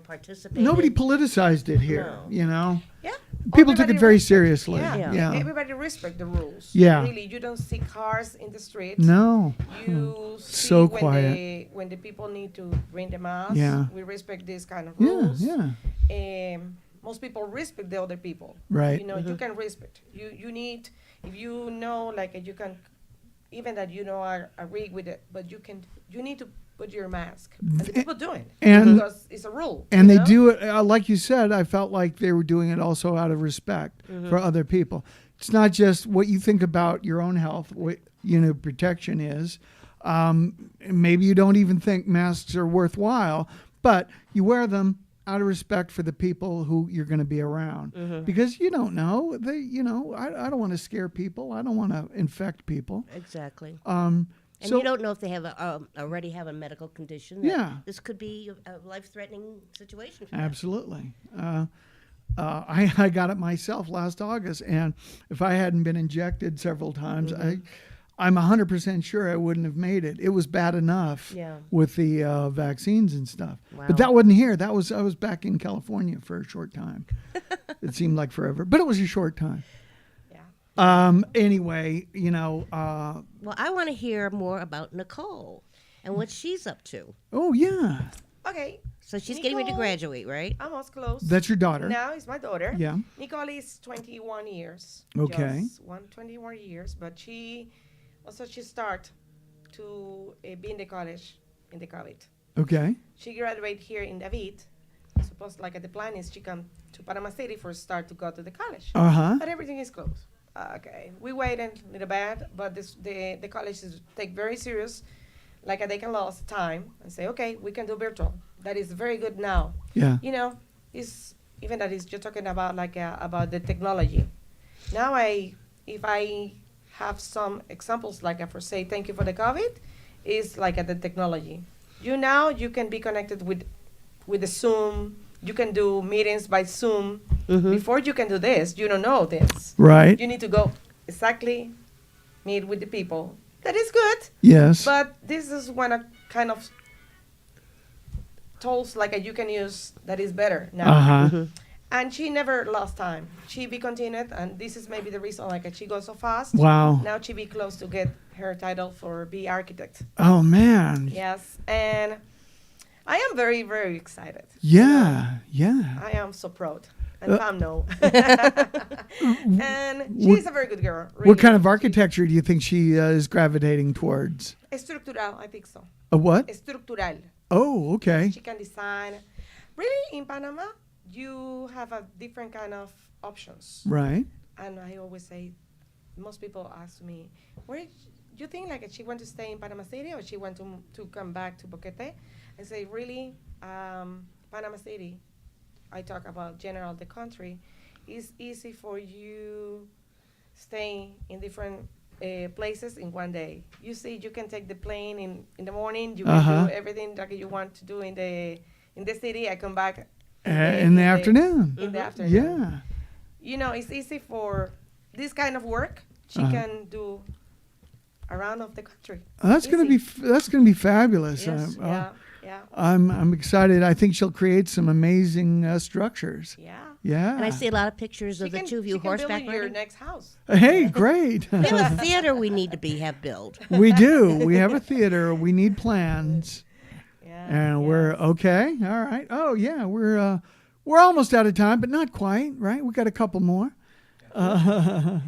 participated. Nobody politicized it here, No. Yeah. People took Everybody it very respect- seriously. Yeah. Yeah. Everybody respect the rules. Yeah. Really, you don't see cars in the street. No. You see So when quiet. when the people need to bring the mask. Yeah. We respect these kind of Yeah, rules. yeah. Most people respect the other people. Right. You can respect. You need, if you know, like you can, even that I agree with it, but you need to put your mask. And the people do it. And- because it's a rule. And you they know? do it, like you said, I felt like they were doing it also out of respect for other people. It's not just what you think about your own health, what, protection is. Maybe you don't even think masks are worthwhile, but you wear them out of respect for the people who you're going to be around, because you don't know. I don't want to scare people. I don't want to infect people. Exactly. And And you don't know if they have already have a medical condition. that Yeah. This could be a life-threatening situation for them. Absolutely. I got it myself last August, and if I hadn't been injected several times, I'm 100% sure I wouldn't have made it. It was bad enough Yeah. with the vaccines and stuff. Wow. But that wasn't here. I was back in California for a short time. It seemed like forever, but it was a short time. Yeah. Anyway, Well, I want to hear more about Nicole. and what she's up to. Oh, yeah. Okay. So she's getting ready to Nicole, graduate, right? Almost close. That's your daughter. Now it's my daughter. Yeah. Nicole is 21 years. Okay. Just 21 years, but she start to be in the college in the COVID. Okay. She graduated here in David. Suppose like the plan is she come to Panama City for start to go to the college. Uh-huh. But everything is closed. Okay, we waited a little bit, but the college is take very serious. Like they can lose time and say, okay, we can do virtual. That is very good now. Yeah. You know, it's even that is you're talking about like about the technology. Now if I have some examples like for say thank you for the COVID, is like the technology. You can be connected with the Zoom. You can do meetings by Zoom. Before you can do this, you don't know this. Right. You need to go exactly meet with the people. That is good. Yes. But this is one of kind of tools like you can use that is better now. Uh-huh. And she never lost time. She be continued, and this is maybe the reason like she goes so fast. Wow. Now she be close to get her title for be architect. Oh, man. Yes, and I am very, very excited. Yeah. Yeah. I am so proud. And Pam no. And she's a very good girl. Really. What kind of architecture do you think she is gravitating towards? Estructural, I think so. A what? Estructural. Oh, okay. She can design. Really, in Panama, you have a different kind of options. Right. And I always say, most people ask me, where do you think like she want to stay in Panama City or she want to come back to Boquete? I say, really, Panama City, I talk about general the country, it's easy for you staying in different places in one day. You see, you can take the plane in the morning, you can do everything that you want to do in the city. I come back in the afternoon. In the afternoon. Yeah. You know, it's easy for this kind of work. She can do around of the country. That's gonna be fabulous. Yes, yeah. I'm excited. I think she'll create some amazing structures. Yeah. Yeah. And I see a lot of pictures of the two of you horseback build your riding. next house. Hey, great. We have a theater we need to have built. We do. We have a theater. We need plans. Yeah. And we're okay. All right. Oh yeah, we're almost out of time, but not quite. Right. We got a couple more. So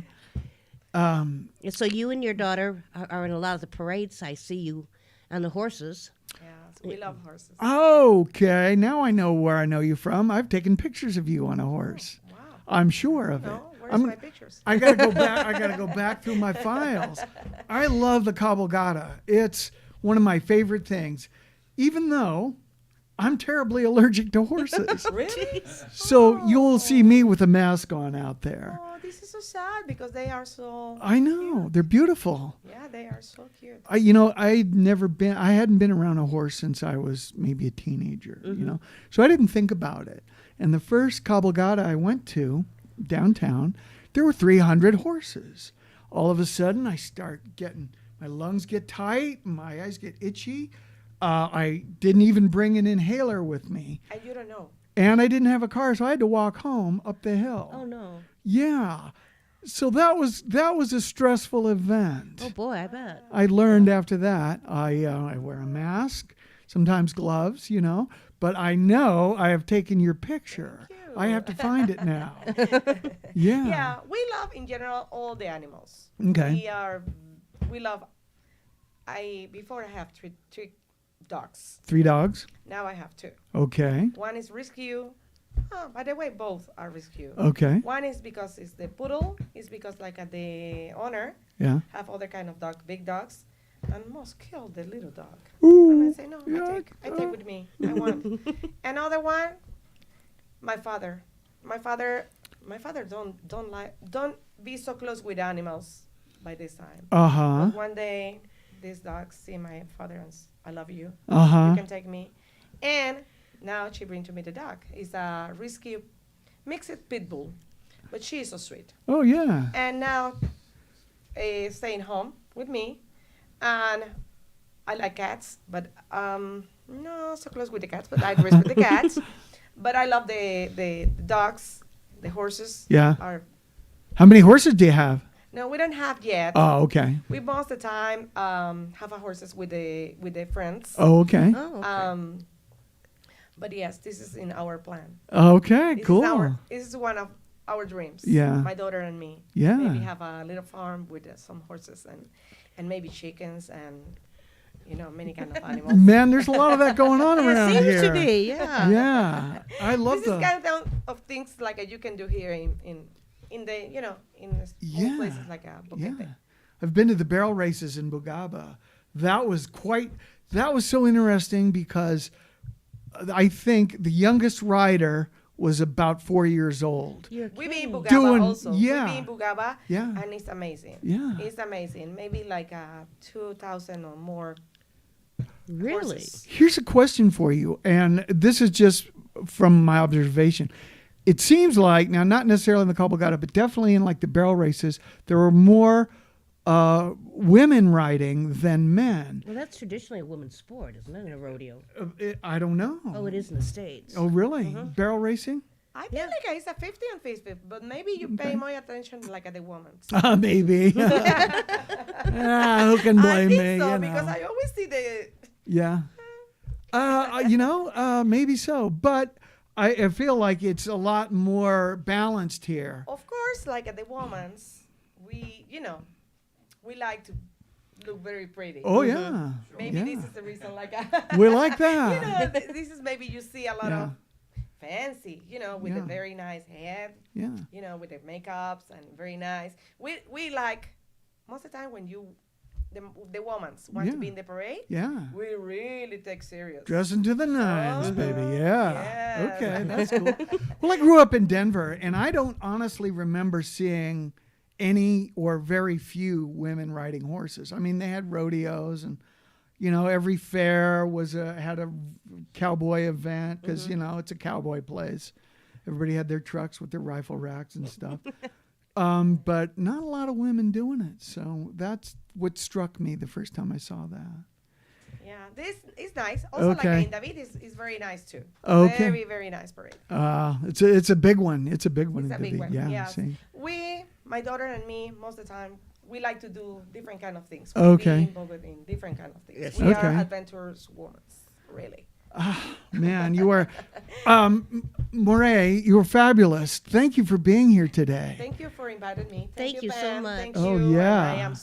you and your daughter are in a lot of the parades. I see you on the horses. Yeah, so we love horses. Okay. Now I know where I know you from. I've taken pictures of you on a horse. Wow. I'm sure of it. No, where's my pictures? I gotta go back. I gotta go back through my files. I love the cabalgata. It's one of my favorite things, even though I'm terribly allergic to horses. Really? So you'll see me with a mask on out there. Oh, this is so sad because they are so. I know they're beautiful. Yeah, they are so cute. I hadn't been around a horse since I was maybe a teenager. So I didn't think about it. And the first cabalgata I went to downtown, there were 300 horses. All of a sudden, I start getting my lungs get tight, my eyes get itchy. I didn't even bring an inhaler with me. And you don't know. And I didn't have a car, so I had to walk home up the hill. Oh no. Yeah. So that was a stressful event. Oh boy, I bet. I learned after that. I wear a mask, sometimes gloves, but I know I have taken your picture. I have to find it now. Yeah. Yeah, we love in general all the animals. Okay. We love. Before I have three dogs. 3 dogs? Now I have 2. Okay. One is rescue. Oh, by the way, both are rescue. Okay. One is because it's the poodle. It's because like the owner Yeah. have other kind of dog, big dogs, and must kill the little dog. Ooh, And I say no, yuck. I take with me. I want. Another one, my father. My father don't be so close with animals by this time. Uh-huh. But one day, this dog see my father and I love you. Uh-huh. You can take me. And now she bring to me the dog. It's a rescue mixed pit bull, but she is so sweet. Oh, yeah. And now staying home with me, and I like cats, but no so close with the cats, but I agree with the cats. But I love the dogs, the horses. Yeah. Are How many horses do you have? No, we don't have yet. Oh, okay. We most of the time have our horses with the friends. Oh, okay. Oh, okay. But yes, this is in our plan. Okay, cool. This is one of our dreams. Yeah. My daughter and me. Yeah. Maybe have a little farm with some horses and maybe chickens and many kind of animals. Man, there's a lot of that going on around It seems here. to be, yeah. Yeah, I love This is kind of things like you can do here in the in the small places like Boquete. Yeah. I've been to the barrel races in Bugaba. That was so interesting because I think the youngest rider was about 4 years old. You're We be in kidding. Bugaba also. Yeah. We be in Bugaba. Yeah. And it's amazing. Yeah. It's amazing. Maybe like 2,000 or more. Really? horses. Here's a question for you, and this is just from my observation. It seems like, now not necessarily in the cabalgata, but definitely in like the barrel races, there were more women riding than men. Well, that's traditionally a woman's sport, isn't it? In a rodeo. I don't know. Oh, it is in the States. Oh, really? Barrel racing? I feel like it's a 50 and 50, but maybe you pay more attention like at the women's. Maybe. Who can I blame think me? so, you because know. I always see the... Yeah. Maybe so. But I feel like it's a lot more balanced here. Of course, like at the women's, we like to look very pretty. Oh, yeah. Maybe Yeah. this is the reason, like... We like that. This is maybe you see a lot Yeah. of fancy, with Yeah. a very nice head, Yeah. with the makeups and very nice. We like, most of the time when the women want to be in the parade, Yeah. we really take serious. Dressing to the nines, baby. Yeah. yes. Okay, that's cool. Well, I grew up in Denver, and I don't honestly remember seeing any or very few women riding horses. I mean, they had rodeos, and every fair had a cowboy event because it's a cowboy place. Everybody had their trucks with their rifle racks and stuff. But not a lot of women doing it. So that's what struck me the first time I saw that. Yeah, this is nice. Also, Okay. like in David is very nice too. Okay. Very, very nice parade. It's a big one. It's a big one. It's in a big David. one. Yeah. Yes. See. My daughter and me, most of the time, we like to do different kind of things. Okay. We be involved in different kind of things. Yes. We Okay. are adventurous women, really. Man, you are, Moray, you were fabulous. Thank you for being here today. Thank you for inviting me. Thank you so Pam. much. Thank Oh, you. yeah. And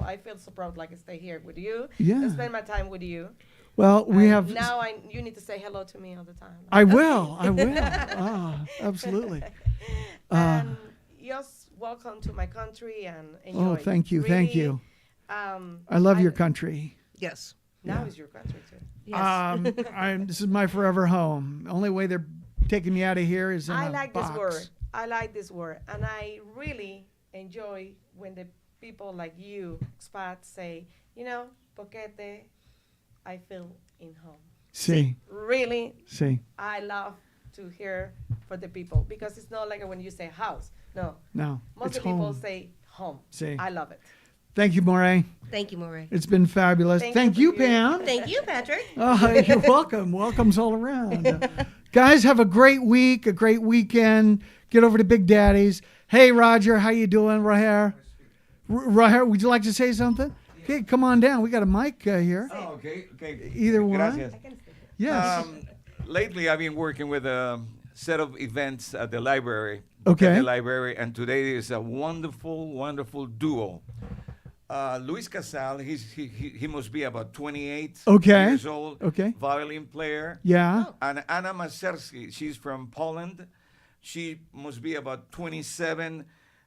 I feel so proud like I stay here with you. Yeah. And spend my time with you. Well, we And have. now you need to say hello to me all the time. I will. Absolutely. And just welcome to my country and enjoy. Oh, thank you. Thank Really, you. I love your I- country. Yes. Now is your country too. Yes. This is my forever home. Only way they're taking me out of here is in I a like box. this word. I like this word. And I really enjoy when the people like you, expats, say, Boquete, I feel in home. See, Really, see. I love to hear for the people because it's not like when you say house. No, No, most it's of the people home. say home. See. I love it. Thank you, Moray. Thank you, Moray. It's been fabulous. Thank Thank you you, for you. Pam. Thank you, Patrick. You're welcome. Welcomes all around. Guys, have a great week, a great weekend. Get over to Big Daddy's. Hey, Roger, how you doing, Raher? Raher, would you like to say something? Okay, come on down. We got a mic here. Oh, okay. Either one. Gracias. Yes. Lately, I've been working with a set of events at the library. Okay. At the library, and today is a wonderful, wonderful duo. Luis Casal, he must be about 28 Okay. years old. Okay. Violin player. Yeah. And Anna Maserski, she's from Poland. She must be about 27.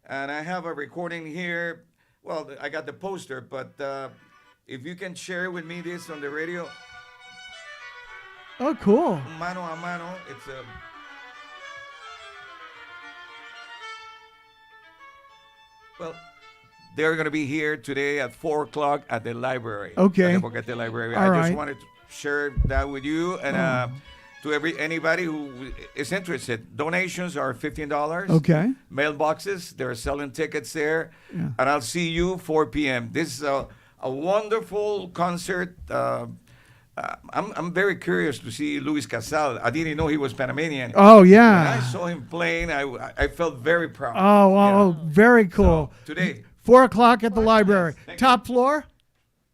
And I have a recording here. Well, I got the poster, but if you can share with me this on the radio. Oh, cool. Mano a mano. It's a. Well, they're going to be here today at 4 o'clock at the library. Okay. At the Boquete Library. All I right. just wanted to share that with you and to anybody who is interested. Donations are $15. Okay. Mailboxes, they're selling tickets there. Yeah. And I'll see you 4 p.m. This is a wonderful concert. I'm very curious to see Luis Casal. I didn't know he was Panamanian. Oh, When yeah. I saw him playing, I felt very proud. Oh, wow. Yeah. Oh, very cool. So, today, 4 o'clock at the library. Thank Top floor?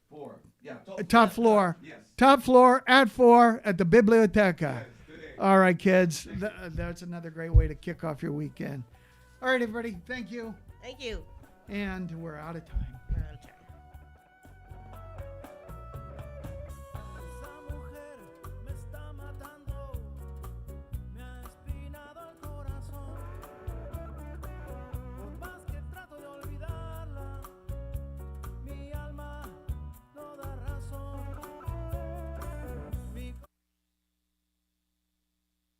4. Yeah. Top floor. Yes. Top floor at 4 at the Biblioteca. Today. All right, kids. That's another great way to kick off your weekend. All right, everybody. Thank you. Thank you. And we're out of time.